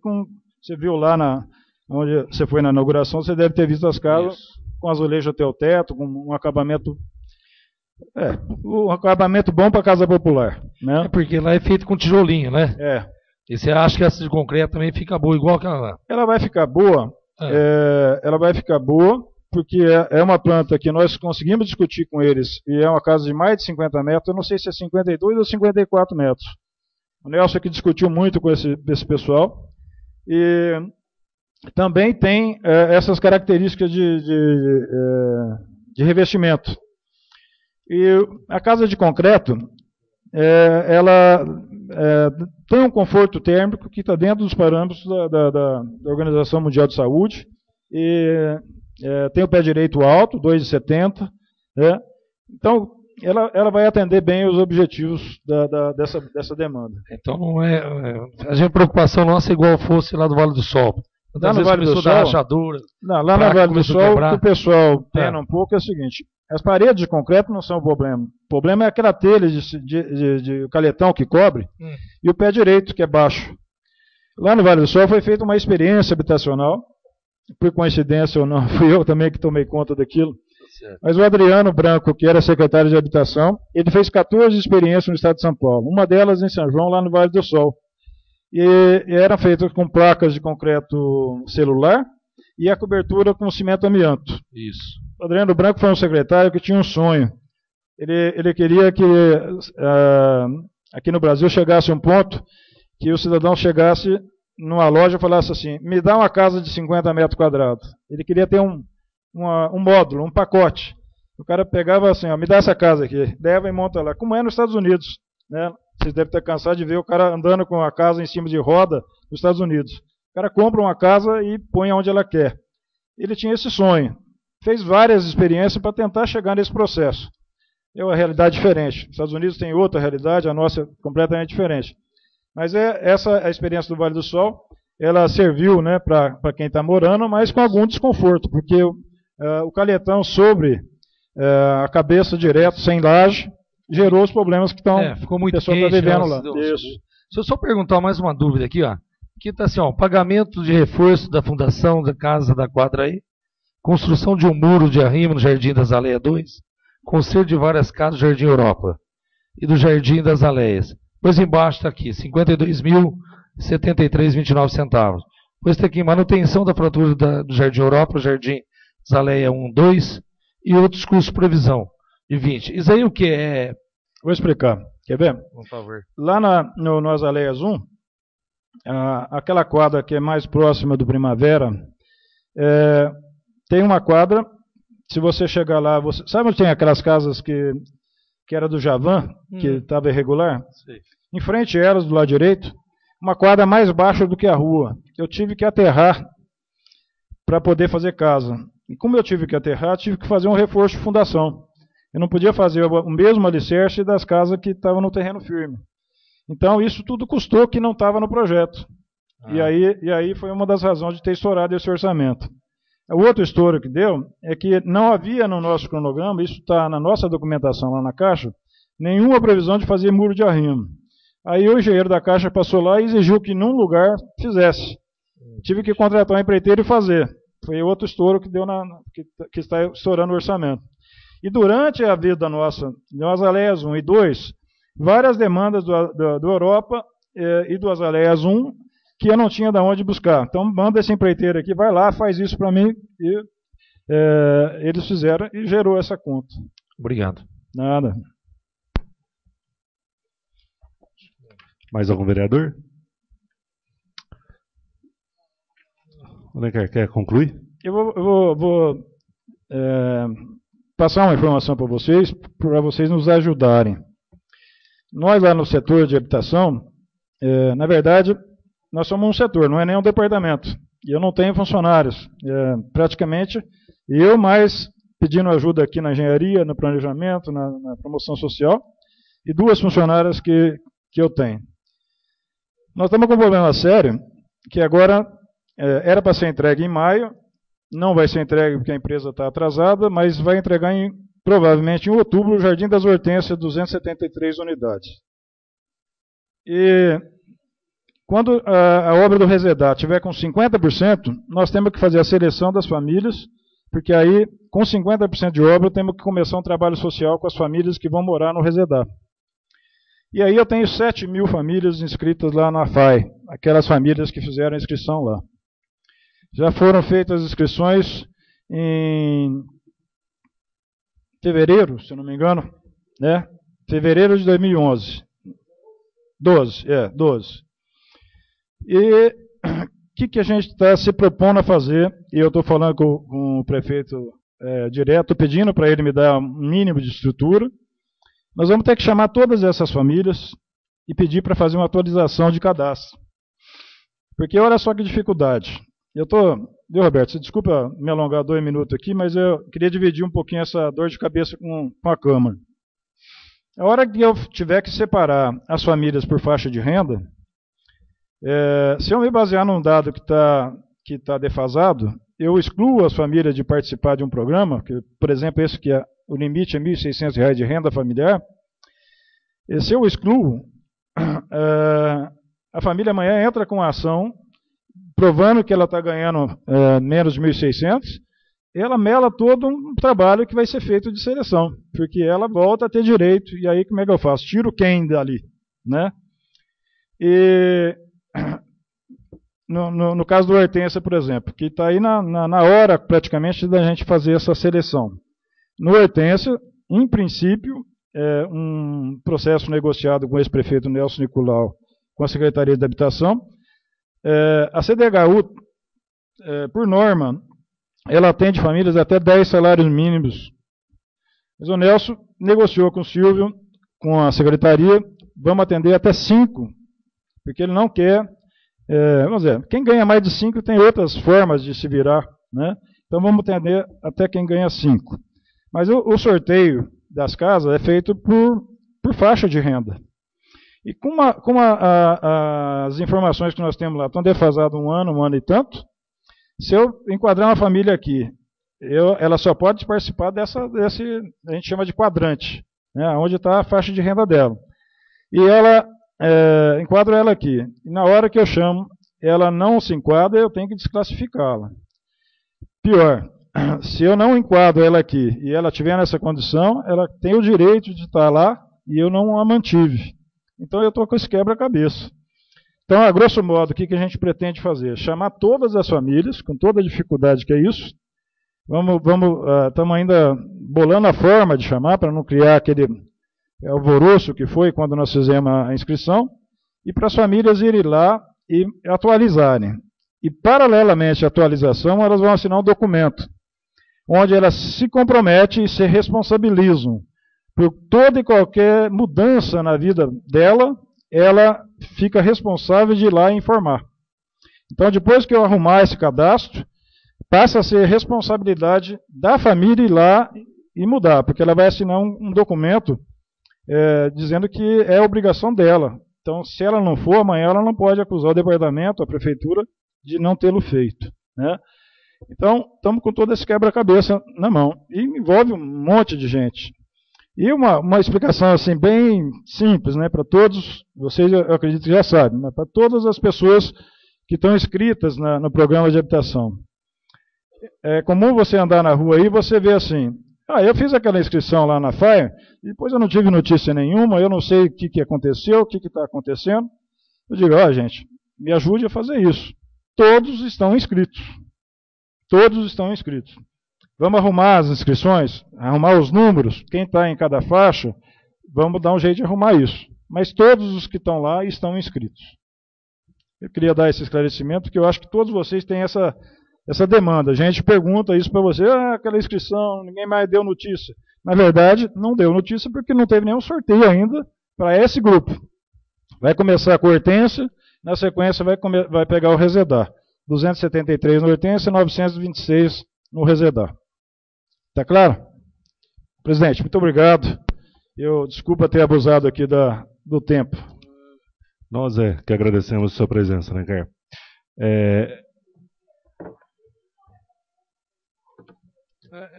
você viu lá onde você foi na inauguração, você deve ter visto as casas com azulejo até o teto, com um acabamento bom para casa popular. Né? É porque lá é feito com tijolinho, né? E você acha que essa de concreto também fica boa, igual aquela lá? Ela vai ficar boa, porque é uma planta que nós conseguimos discutir com eles, e é uma casa de mais de 50 metros, eu não sei se é 52 ou 54 metros. O Nelson aqui discutiu muito com esse pessoal, e também tem essas características de revestimento. E a casa de concreto, ela tem um conforto térmico que está dentro dos parâmetros da Organização Mundial de Saúde, e tem o pé direito alto, 2,70. Então, ela vai atender bem os objetivos dessa demanda. Então, não a preocupação nossa é igual fosse lá do Vale do Sol. Lá no Vale do Sol, rachadura, lá no Vale do Sol, o que o pessoal pena um pouco é o seguinte: as paredes de concreto não são o problema. O problema é aquela telha de caletão que cobre e o pé direito, que é baixo. Lá no Vale do Sol foi feita uma experiência habitacional, por coincidência ou não, fui eu também que tomei conta daquilo. Mas o Adriano Branco, que era secretário de Habitação, ele fez 14 experiências no estado de São Paulo. Uma delas em São João, lá no Vale do Sol. E eram feitas com placas de concreto celular e a cobertura com cimento amianto. Isso. O Adriano Branco foi um secretário que tinha um sonho. Ele queria que aqui no Brasil chegasse um ponto que o cidadão chegasse numa loja e falasse assim: me dá uma casa de 50 metros quadrados. Ele queria ter um módulo, um pacote. O cara pegava assim: me dá essa casa aqui, leva e monta lá. Como é nos Estados Unidos, né? Vocês devem ter cansado de ver o cara andando com a casa em cima de roda nos Estados Unidos. O cara compra uma casa e põe onde ela quer. Ele tinha esse sonho. Fez várias experiências para tentar chegar nesse processo. É uma realidade diferente. Os Estados Unidos tem outra realidade, a nossa é completamente diferente. Mas essa a experiência do Vale do Sol. Ela serviu, né, para quem está morando, mas com algum desconforto, porque o caletão sobre a cabeça direto, sem laje, gerou os problemas que estão ficou muito pessoa está vivendo lá. Isso. Se eu só perguntar mais uma dúvida aqui, aqui está assim, pagamento de reforço da fundação da casa da quadra aí, construção de um muro de arrimo no Jardim das Aleias 2, conserto de várias casas do Jardim Europa e do Jardim das Aleias. Depois embaixo está aqui, 52.073,29 centavos. Depois está aqui, manutenção da fratura do Jardim Europa, Jardim das Aleias 1, 2 e outros custos de previsão de 20. Isso aí o que é? Vou explicar. Quer ver? Por favor. Lá no Azaleias 1, aquela quadra que é mais próxima do Primavera, tem uma quadra, se você chegar lá, sabe onde tem aquelas casas que era do Javan, que estava irregular? Sim. Em frente a elas, do lado direito, uma quadra mais baixa do que a rua. Eu tive que aterrar para poder fazer casa. E como eu tive que aterrar, tive que fazer um reforço de fundação. Eu não podia fazer o mesmo alicerce das casas que estavam no terreno firme. Então, isso tudo custou que não estava no projeto. E aí foi uma das razões de ter estourado esse orçamento. O outro estouro que deu é que não havia no nosso cronograma, isso está na nossa documentação lá na Caixa, nenhuma previsão de fazer muro de arrimo. Aí o engenheiro da Caixa passou lá e exigiu que num lugar fizesse. Tive que contratar um empreiteiro e fazer. Foi outro estouro que deu que está estourando o orçamento. E durante a vida nossa, no Azaleias 1 e 2, várias demandas do Europa e do Azaleias 1 que eu não tinha de onde buscar. Então, manda esse empreiteiro aqui, vai lá, faz isso para mim. E eles fizeram e gerou essa conta. Obrigado. Nada. Mais algum vereador? Alencar, quer concluir? Eu vou passar uma informação para vocês nos ajudarem. Nós lá no setor de habitação, na verdade, nós somos um setor, não é nem um departamento. E eu não tenho funcionários. Praticamente, eu mais pedindo ajuda aqui na engenharia, no planejamento, na promoção social, e 2 funcionárias que eu tenho. Nós estamos com um problema sério, que agora era para ser entregue em maio, não vai ser entregue porque a empresa está atrasada, mas vai entregar provavelmente em outubro o Jardim das Hortênsias, 273 unidades. E quando a obra do Resedar tiver com 50%, nós temos que fazer a seleção das famílias, porque aí, com 50% de obra, temos que começar um trabalho social com as famílias que vão morar no Resedar. E aí eu tenho 7.000 famílias inscritas lá na FAI, aquelas famílias que fizeram a inscrição lá. Já foram feitas as inscrições em fevereiro, se não me engano, né? Fevereiro de 2011. 12. E o que a gente está se propondo a fazer, e eu estou falando com o prefeito direto, pedindo para ele me dar um mínimo de estrutura. Nós vamos ter que chamar todas essas famílias e pedir para fazer uma atualização de cadastro. Porque olha só que dificuldade. Viu, Roberto, desculpa me alongar 2 minutos aqui, mas eu queria dividir um pouquinho essa dor de cabeça com a Câmara. A hora que eu tiver que separar as famílias por faixa de renda, se eu me basear num dado que tá defasado, eu excluo as famílias de participar de um programa, que, por exemplo, esse que o limite é R$ 1.600 de renda familiar. E se eu excluo, a família amanhã entra com a ação provando que ela está ganhando menos de 1.600, ela mela todo um trabalho que vai ser feito de seleção, porque ela volta a ter direito, e aí como é que eu faço? Tiro quem dali, né? E no caso do Hortência, por exemplo, que está aí na hora praticamente da gente fazer essa seleção. No Hortência, em princípio, um processo negociado com o ex-prefeito Nelson Nicolau, com a Secretaria de Habitação. A CDHU, por norma, ela atende famílias até 10 salários mínimos. Mas o Nelson negociou com o Silvio, com a Secretaria, vamos atender até 5, porque ele não quer. Vamos dizer, quem ganha mais de 5 tem outras formas de se virar, né? Então vamos atender até quem ganha 5. Mas o sorteio das casas é feito por faixa de renda. E como as informações que nós temos lá estão defasadas um ano e tanto, se eu enquadrar uma família aqui, ela só pode participar desse, a gente chama de quadrante, né, onde está a faixa de renda dela. E enquadro ela aqui. E na hora que eu chamo, ela não se enquadra, eu tenho que desclassificá-la. Pior, se eu não enquadro ela aqui e ela estiver nessa condição, ela tem o direito de estar lá e eu não a mantive. Então eu estou com esse quebra-cabeça. Então, a grosso modo, o que a gente pretende fazer? Chamar todas as famílias, com toda a dificuldade que é isso. Estamos ainda bolando a forma de chamar, para não criar aquele alvoroço que foi quando nós fizemos a inscrição, e para as famílias irem lá e atualizarem. E, paralelamente à atualização, elas vão assinar um documento, onde elas se comprometem e se responsabilizam por toda e qualquer mudança na vida dela, ela fica responsável de ir lá e informar. Então, depois que eu arrumar esse cadastro, passa a ser responsabilidade da família ir lá e mudar, porque ela vai assinar um documento dizendo que é obrigação dela. Então, se ela não for, amanhã ela não pode acusar o departamento, a prefeitura, de não tê-lo feito, né? Então, estamos com todo esse quebra-cabeça na mão. E envolve um monte de gente. E uma explicação assim bem simples, né, para todos, vocês eu acredito que já sabem, mas para todas as pessoas que estão inscritas no programa de habitação. É comum você andar na rua aí e você vê assim, eu fiz aquela inscrição lá na FAI, depois eu não tive notícia nenhuma, eu não sei o que aconteceu, o que está acontecendo. Eu digo, gente, me ajude a fazer isso. Todos estão inscritos. Todos estão inscritos. Vamos arrumar as inscrições, arrumar os números, quem está em cada faixa, vamos dar um jeito de arrumar isso. Mas todos os que estão lá estão inscritos. Eu queria dar esse esclarecimento, porque eu acho que todos vocês têm essa demanda. A gente pergunta isso para você, aquela inscrição, ninguém mais deu notícia. Na verdade, não deu notícia porque não teve nenhum sorteio ainda para esse grupo. Vai começar com a Hortência, na sequência vai pegar o Resedar. 273 no Hortência e 926 no Resedar. Está claro? Presidente, muito obrigado. Eu desculpa ter abusado aqui do tempo. Nós que agradecemos a sua presença, né, Caio?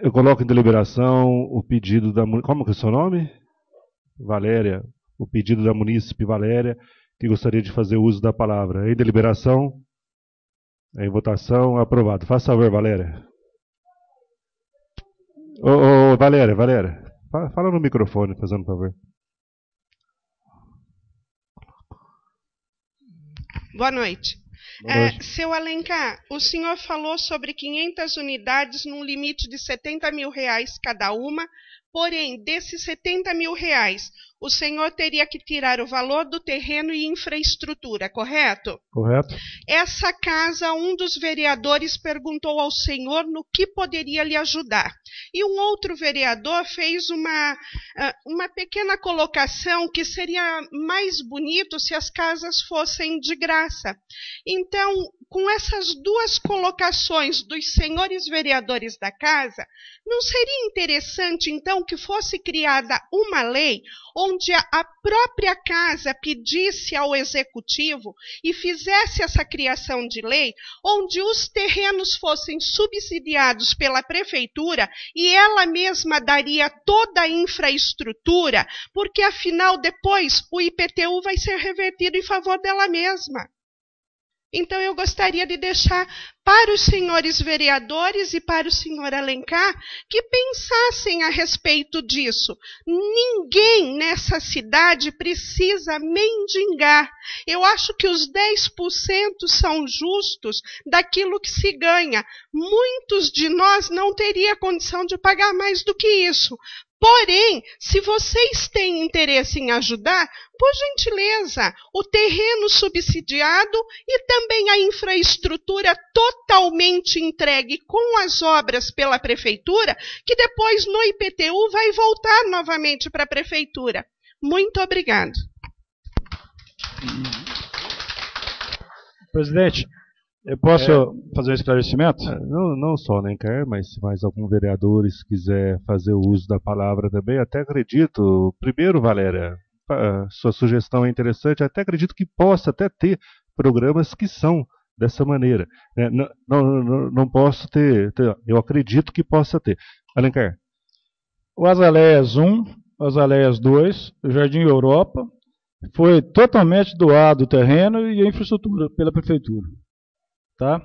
Eu coloco em deliberação o pedido da... Como que é o seu nome? Valéria. O pedido da munícipe Valéria, que gostaria de fazer uso da palavra. Em deliberação, em votação, aprovado. Faça favor, Valéria. Valéria. Fala no microfone, fazendo favor. Boa noite. Seu Alencar, o senhor falou sobre 500 unidades num limite de R$70 mil cada uma, porém, desses R$70 mil, o senhor teria que tirar o valor do terreno e infraestrutura, correto? Correto. Essa casa, um dos vereadores perguntou ao senhor no que poderia lhe ajudar. E um outro vereador fez uma pequena colocação que seria mais bonito se as casas fossem de graça. Então, com essas duas colocações dos senhores vereadores da casa, não seria interessante, então, que fosse criada uma lei onde a própria casa pedisse ao executivo e fizesse essa criação de lei, onde os terrenos fossem subsidiados pela prefeitura e ela mesma daria toda a infraestrutura, porque afinal depois o IPTU vai ser revertido em favor dela mesma. Então, eu gostaria de deixar para os senhores vereadores e para o senhor Alencar que pensassem a respeito disso. Ninguém nessa cidade precisa mendigar. Eu acho que os 10% são justos daquilo que se ganha. Muitos de nós não teriam condição de pagar mais do que isso. Porém, se vocês têm interesse em ajudar, por gentileza, o terreno subsidiado e também a infraestrutura totalmente entregue com as obras pela prefeitura, que depois no IPTU vai voltar novamente para a prefeitura. Muito obrigado. Presidente, eu posso fazer um esclarecimento? Não só, né, Caio, mas se mais algum vereadores quiser fazer o uso da palavra também, até acredito, primeiro, Valéria, sua sugestão é interessante, até acredito que possa até ter programas que são dessa maneira. Né? Não posso ter, eu acredito que possa ter. Alencar. O Azaleias 1, o Azaleias 2, o Jardim Europa, foi totalmente doado o terreno e a infraestrutura pela prefeitura. Tá?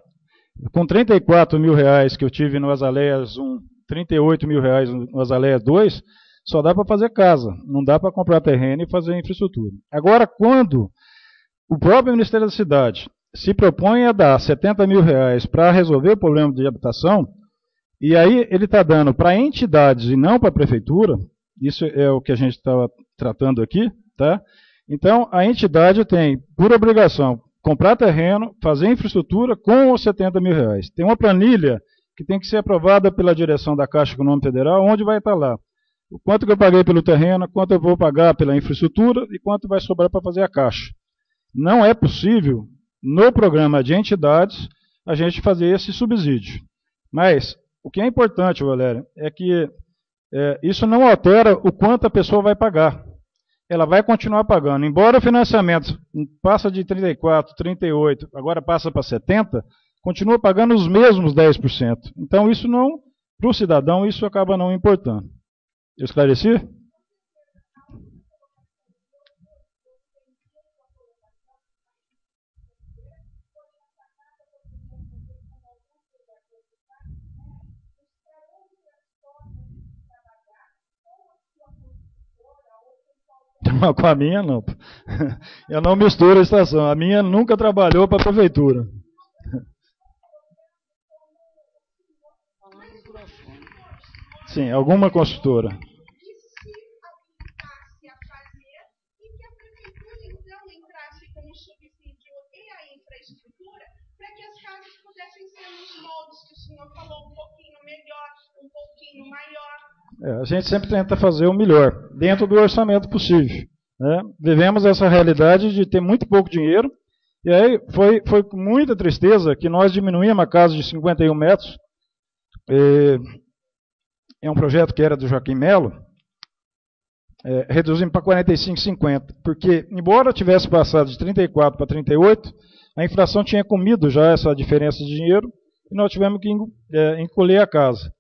Com R$34 mil que eu tive no Azaleias 1, R$38 mil no Azaleias 2, só dá para fazer casa, não dá para comprar terreno e fazer infraestrutura. Agora, quando o próprio Ministério da Cidade se propõe a dar R$70 mil para resolver o problema de habitação, e aí ele está dando para entidades e não para a prefeitura, isso é o que a gente estava tratando aqui, tá? Então, a entidade tem, por obrigação, comprar terreno, fazer infraestrutura com os R$70 mil. Tem uma planilha que tem que ser aprovada pela direção da Caixa Econômica Federal, onde vai estar lá o quanto que eu paguei pelo terreno, quanto eu vou pagar pela infraestrutura e quanto vai sobrar para fazer a Caixa. Não é possível, no programa de entidades, a gente fazer esse subsídio. Mas, o que é importante, Valéria, é que isso não altera o quanto a pessoa vai pagar. Ela vai continuar pagando. Embora o financiamento passa de 34, 38, agora passa para 70, continua pagando os mesmos 10%. Então, isso não, para o cidadão, isso acaba não importando. Eu esclareci? Com a minha, não. Eu não misturo a estação. A minha nunca trabalhou para a prefeitura. Sim, alguma construtora. A gente sempre tenta fazer o melhor, dentro do orçamento possível. Né? Vivemos essa realidade de ter muito pouco dinheiro, e aí foi com muita tristeza que nós diminuímos a casa de 51 metros, é um projeto que era do Joaquim Melo, reduzimos para 45,50, porque, embora tivesse passado de 34 para 38, a inflação tinha comido já essa diferença de dinheiro, e nós tivemos que encolher a casa.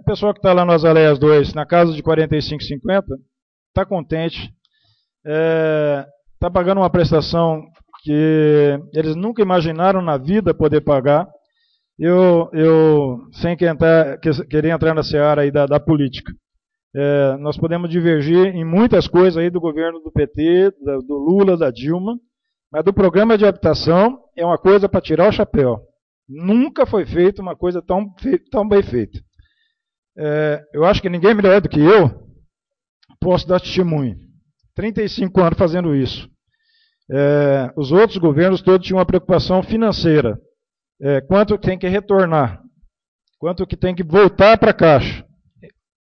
O pessoal que está lá no Azaleias 2, na casa de 45,50, está contente, está pagando uma prestação que eles nunca imaginaram na vida poder pagar. Eu sem querer entrar na seara aí da política, nós podemos divergir em muitas coisas aí do governo do PT, do Lula, da Dilma, mas do programa de habitação é uma coisa para tirar o chapéu. Nunca foi feita uma coisa tão bem feita. Eu acho que ninguém melhor do que eu posso dar testemunho. 35 anos fazendo isso. Os outros governos todos tinham uma preocupação financeira. Quanto tem que retornar? Quanto que tem que voltar para a Caixa?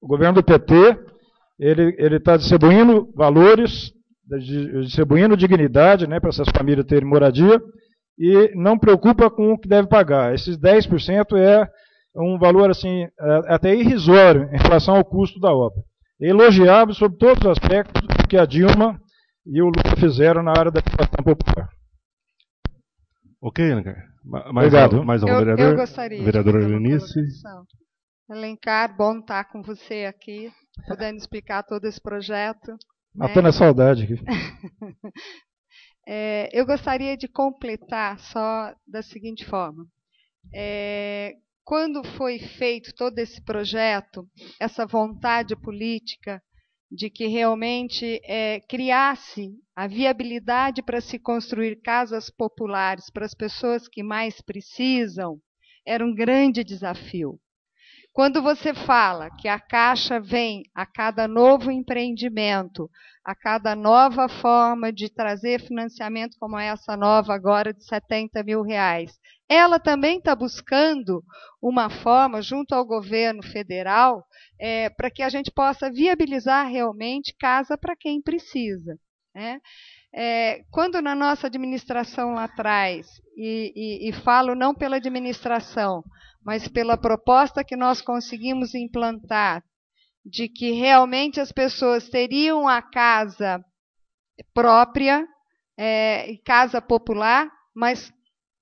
O governo do PT, ele está distribuindo valores, distribuindo dignidade, né, para essas famílias terem moradia, e não preocupa com o que deve pagar. Esses 10% é um valor assim, até irrisório em relação ao custo da obra. Elogiável sobre todos os aspectos que a Dilma e o Lula fizeram na área da habitação popular. Ok, Alencar. Obrigado. Mais algum vereador? Eu gostaria Vereadora de Eunice. Alencar, bom estar com você aqui, podendo explicar todo esse projeto. Matando a saudade aqui. Eu gostaria de completar só da seguinte forma. Quando foi feito todo esse projeto, essa vontade política de que realmente criasse a viabilidade para se construir casas populares para as pessoas que mais precisam, era um grande desafio. Quando você fala que a Caixa vem a cada novo empreendimento, a cada nova forma de trazer financiamento como essa nova agora de R$70 mil, ela também está buscando uma forma, junto ao governo federal, para que a gente possa viabilizar realmente casa para quem precisa. Né? Quando na nossa administração lá atrás, e falo não pela administração, mas pela proposta que nós conseguimos implantar, de que realmente as pessoas teriam a casa própria, casa popular, mas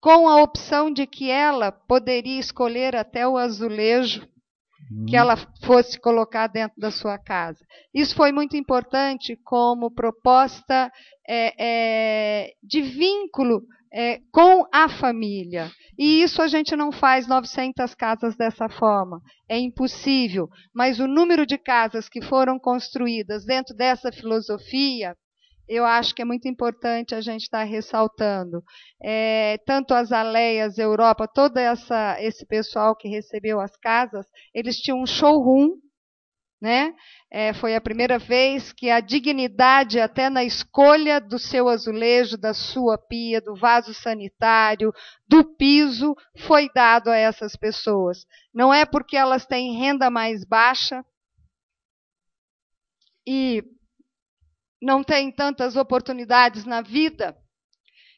com a opção de que ela poderia escolher até o azulejo que ela fosse colocar dentro da sua casa. Isso foi muito importante como proposta de vínculo com a família. E isso a gente não faz 900 casas dessa forma. É impossível. Mas o número de casas que foram construídas dentro dessa filosofia, eu acho que é muito importante a gente estar ressaltando. Tanto as Aleias, Europa, todo esse pessoal que recebeu as casas, eles tinham um showroom, né? Foi a primeira vez que a dignidade, até na escolha do seu azulejo, da sua pia, do vaso sanitário, do piso, foi dado a essas pessoas. Não é porque elas têm renda mais baixa e não têm tantas oportunidades na vida,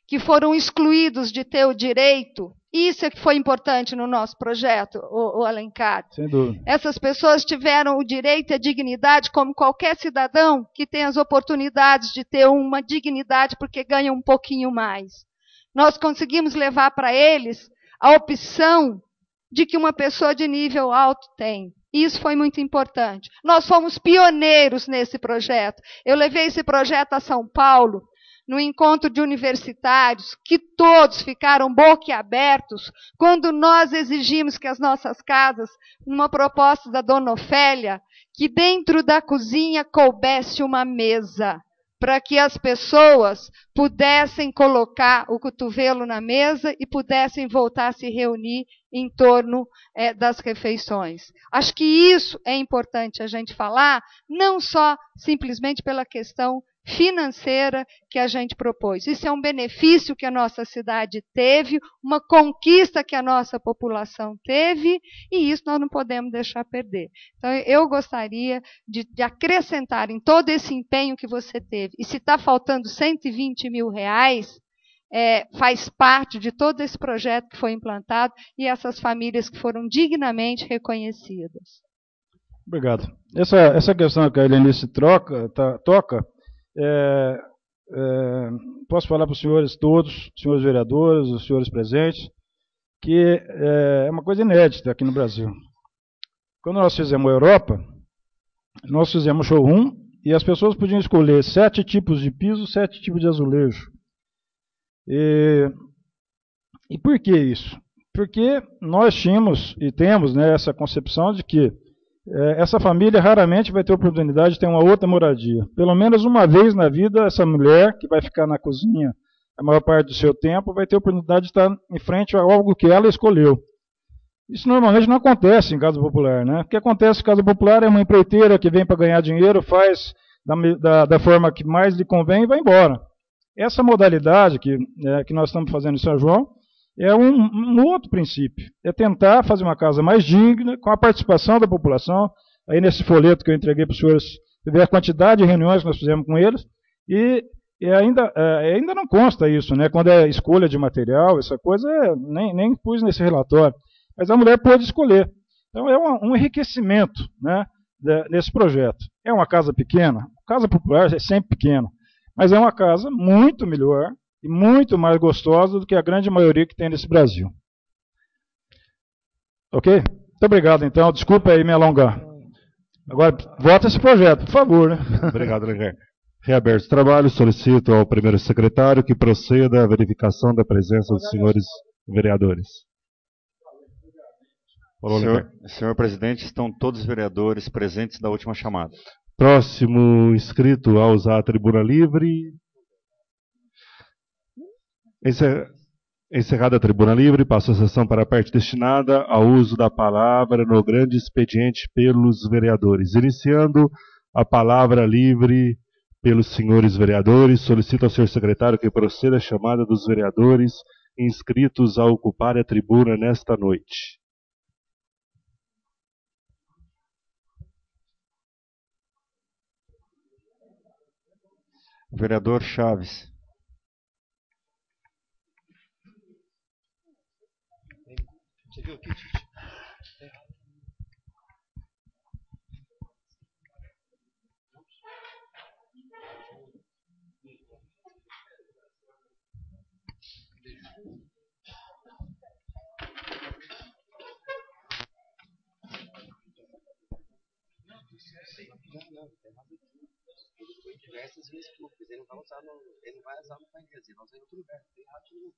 que foram excluídos de ter o direito. Isso é que foi importante no nosso projeto, o Alencar. Sem dúvida. Essas pessoas tiveram o direito e a dignidade, como qualquer cidadão que tem as oportunidades de ter uma dignidade porque ganha um pouquinho mais. Nós conseguimos levar para eles a opção de que uma pessoa de nível alto tem. Isso foi muito importante. Nós fomos pioneiros nesse projeto. Eu levei esse projeto a São Paulo, no encontro de universitários, que todos ficaram boquiabertos quando nós exigimos que as nossas casas, numa proposta da dona Ofélia, que dentro da cozinha coubesse uma mesa, para que as pessoas pudessem colocar o cotovelo na mesa e pudessem voltar a se reunir em torno das refeições. Acho que isso é importante a gente falar, não só simplesmente pela questão financeira que a gente propôs. Isso é um benefício que a nossa cidade teve, uma conquista que a nossa população teve, e isso nós não podemos deixar perder. Então, eu gostaria de acrescentar em todo esse empenho que você teve, e se está faltando 120 mil reais, faz parte de todo esse projeto que foi implantado e essas famílias que foram dignamente reconhecidas. Obrigado. Essa questão que a Helenice toca, posso falar para os senhores todos, senhores vereadores, os senhores presentes, que é uma coisa inédita aqui no Brasil. Quando nós fizemos a Europa, nós fizemos showroom e as pessoas podiam escolher 7 tipos de piso, 7 tipos de azulejo. E por que isso? Porque nós tínhamos e temos, né, essa concepção de que essa família raramente vai ter oportunidade de ter uma outra moradia. Pelo menos uma vez na vida, essa mulher que vai ficar na cozinha a maior parte do seu tempo vai ter a oportunidade de estar em frente a algo que ela escolheu. Isso normalmente não acontece em casa popular, né? O que acontece em casa popular é uma empreiteira que vem para ganhar dinheiro, faz da forma que mais lhe convém e vai embora. Essa modalidade que nós estamos fazendo em São João é um outro princípio. É tentar fazer uma casa mais digna, com a participação da população. Aí nesse folheto que eu entreguei para os senhores, você vê a quantidade de reuniões que nós fizemos com eles. E ainda não consta isso, né? Quando é escolha de material, essa coisa, nem pus nesse relatório. Mas a mulher pôde escolher. Então é um enriquecimento, né, nesse projeto. É uma casa pequena? Casa popular é sempre pequena. Mas é uma casa muito melhor e muito mais gostosa do que a grande maioria que tem nesse Brasil. Ok? Muito obrigado, então. Desculpa aí me alongar. Agora, vota esse projeto, por favor. Né? Obrigado, Legar. Reaberto o trabalho, solicito ao primeiro secretário que proceda à verificação da presença dos senhores vereadores. Senhor presidente, estão todos os vereadores presentes da última chamada. Próximo inscrito a usar a tribuna livre. Encerrada a tribuna livre, passo a sessão para a parte destinada ao uso da palavra no grande expediente pelos vereadores. Iniciando a palavra livre pelos senhores vereadores, solicito ao senhor secretário que proceda à chamada dos vereadores inscritos a ocupar a tribuna nesta noite. Vereador Chaves. Você viu aqui, Tite? Não, tem nada aqui. Foi diversas vezes públicas. Ele não vai usar no painel, ele vai usar em outro lugar. Tem errado de novo.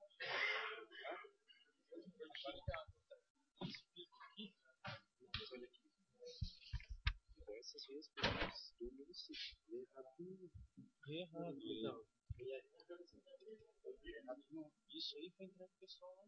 Diversas vezes públicas do município. Errado. Não. Errado de novo. Isso aí foi entregue pro pessoal lá.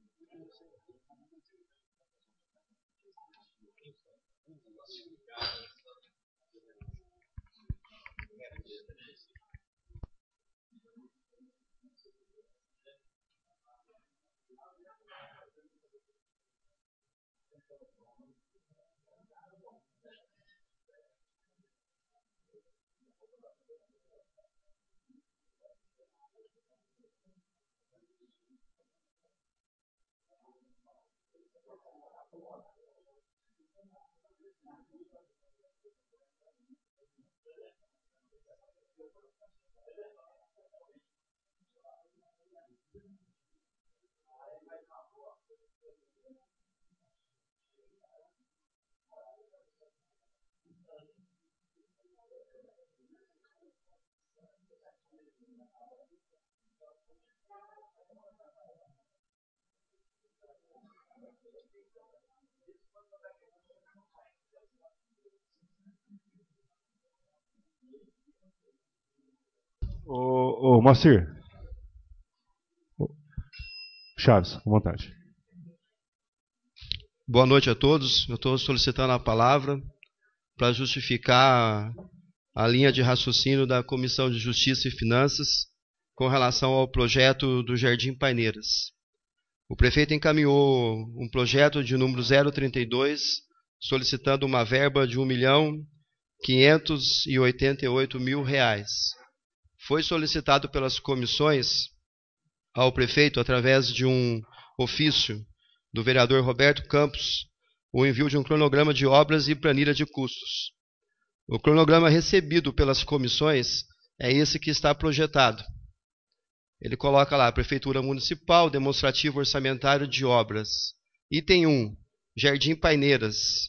Ô Moacir. Chaves, à vontade. Boa noite a todos. Eu estou solicitando a palavra para justificar a linha de raciocínio da Comissão de Justiça e Finanças com relação ao projeto do Jardim Paineiras. O prefeito encaminhou um projeto de número 032, solicitando uma verba de R$ 1.588.000. Foi solicitado pelas comissões ao prefeito, através de um ofício do vereador Roberto Campos, o envio de um cronograma de obras e planilha de custos. O cronograma recebido pelas comissões é esse que está projetado. Ele coloca lá, Prefeitura Municipal, demonstrativo orçamentário de obras. Item 1, Jardim Paineiras.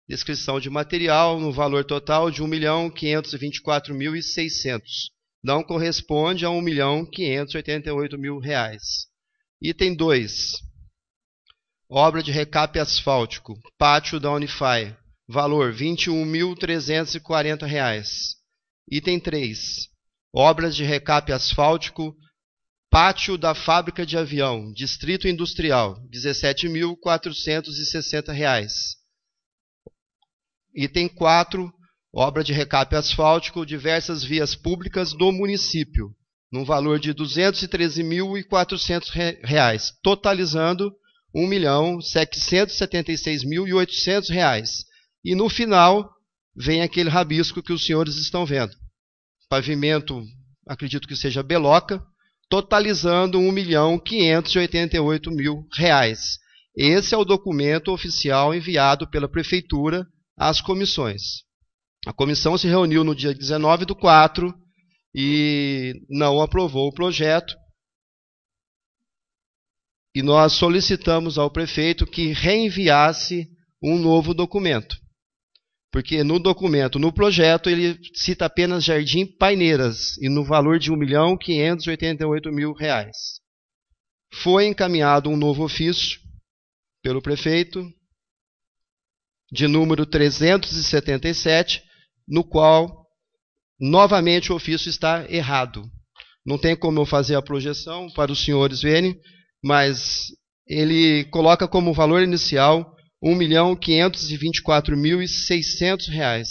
Descrição de material no valor total de R$ 1.524.600. Não corresponde a R$ 1.588.000. Item 2, obra de recape asfáltico, pátio da Unify, valor R$ 21.340. Item 3, obras de recape asfáltico, pátio da fábrica de avião, distrito industrial, R$ 17.460. Item 4, obra de recape asfáltico, diversas vias públicas do município, num valor de R$ 213.400, totalizando R$ 1.776.800. E no final, vem aquele rabisco que os senhores estão vendo. Pavimento, acredito que seja beloca, totalizando R$ 1.588.000. Esse é o documento oficial enviado pela Prefeitura às comissões. A comissão se reuniu no dia 19/4 e não aprovou o projeto. E nós solicitamos ao prefeito que reenviasse um novo documento. Porque no documento, no projeto, ele cita apenas Jardim Paineiras e no valor de R$ 1.588.000. Foi encaminhado um novo ofício pelo prefeito, de número 377, no qual, novamente, o ofício está errado. Não tem como eu fazer a projeção para os senhores verem, mas ele coloca como valor inicial R$ 1.524.600.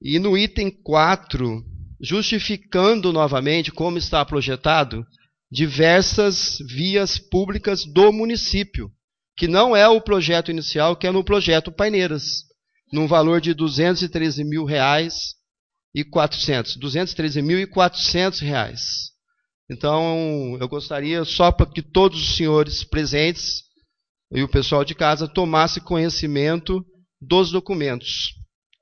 E no item 4, justificando novamente como está projetado, diversas vias públicas do município, que não é o projeto inicial, que é no projeto Paineiras, num valor de R$ 213.400. Então, eu gostaria só para que todos os senhores presentes e o pessoal de casa tomasse conhecimento dos documentos.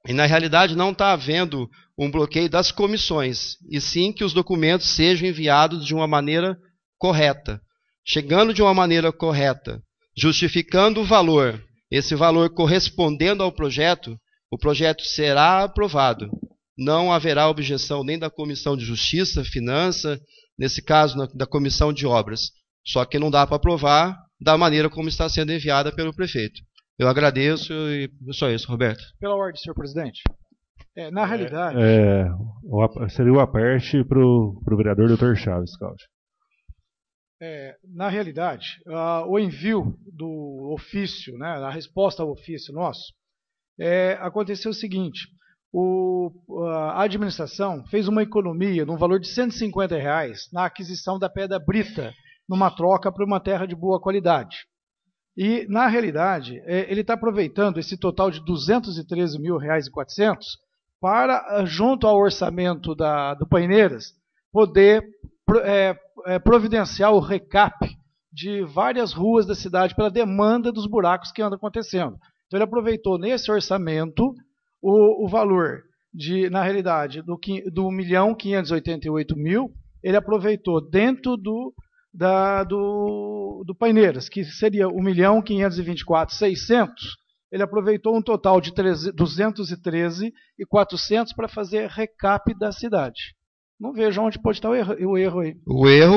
E, na realidade, não está havendo um bloqueio das comissões, e sim que os documentos sejam enviados de uma maneira correta. Chegando de uma maneira correta, justificando o valor, esse valor correspondendo ao projeto, o projeto será aprovado. Não haverá objeção nem da Comissão de Justiça, Finança, nesse caso da Comissão de Obras. Só que não dá para aprovar da maneira como está sendo enviada pelo prefeito. Eu agradeço e só isso, Roberto. Pela ordem, senhor presidente. Na realidade... seria o aperte para o vereador Dr. Chaves, Cláudio. Na realidade, o envio do ofício, né, a resposta ao ofício nosso, aconteceu o seguinte: a administração fez uma economia no valor de R$ 150 na aquisição da pedra brita, numa troca para uma terra de boa qualidade. E, na realidade, ele está aproveitando esse total de R$ 213.400 para, junto ao orçamento do Paineiras, poder providenciar o recap de várias ruas da cidade pela demanda dos buracos que andam acontecendo. Então, ele aproveitou nesse orçamento o valor, na realidade, do R$ 1.588.000, ele aproveitou dentro do Paineiras, que seria R$ 1.524.600, ele aproveitou um total de R$ 213.400 para fazer recap da cidade. Não vejo onde pode estar o erro aí. O erro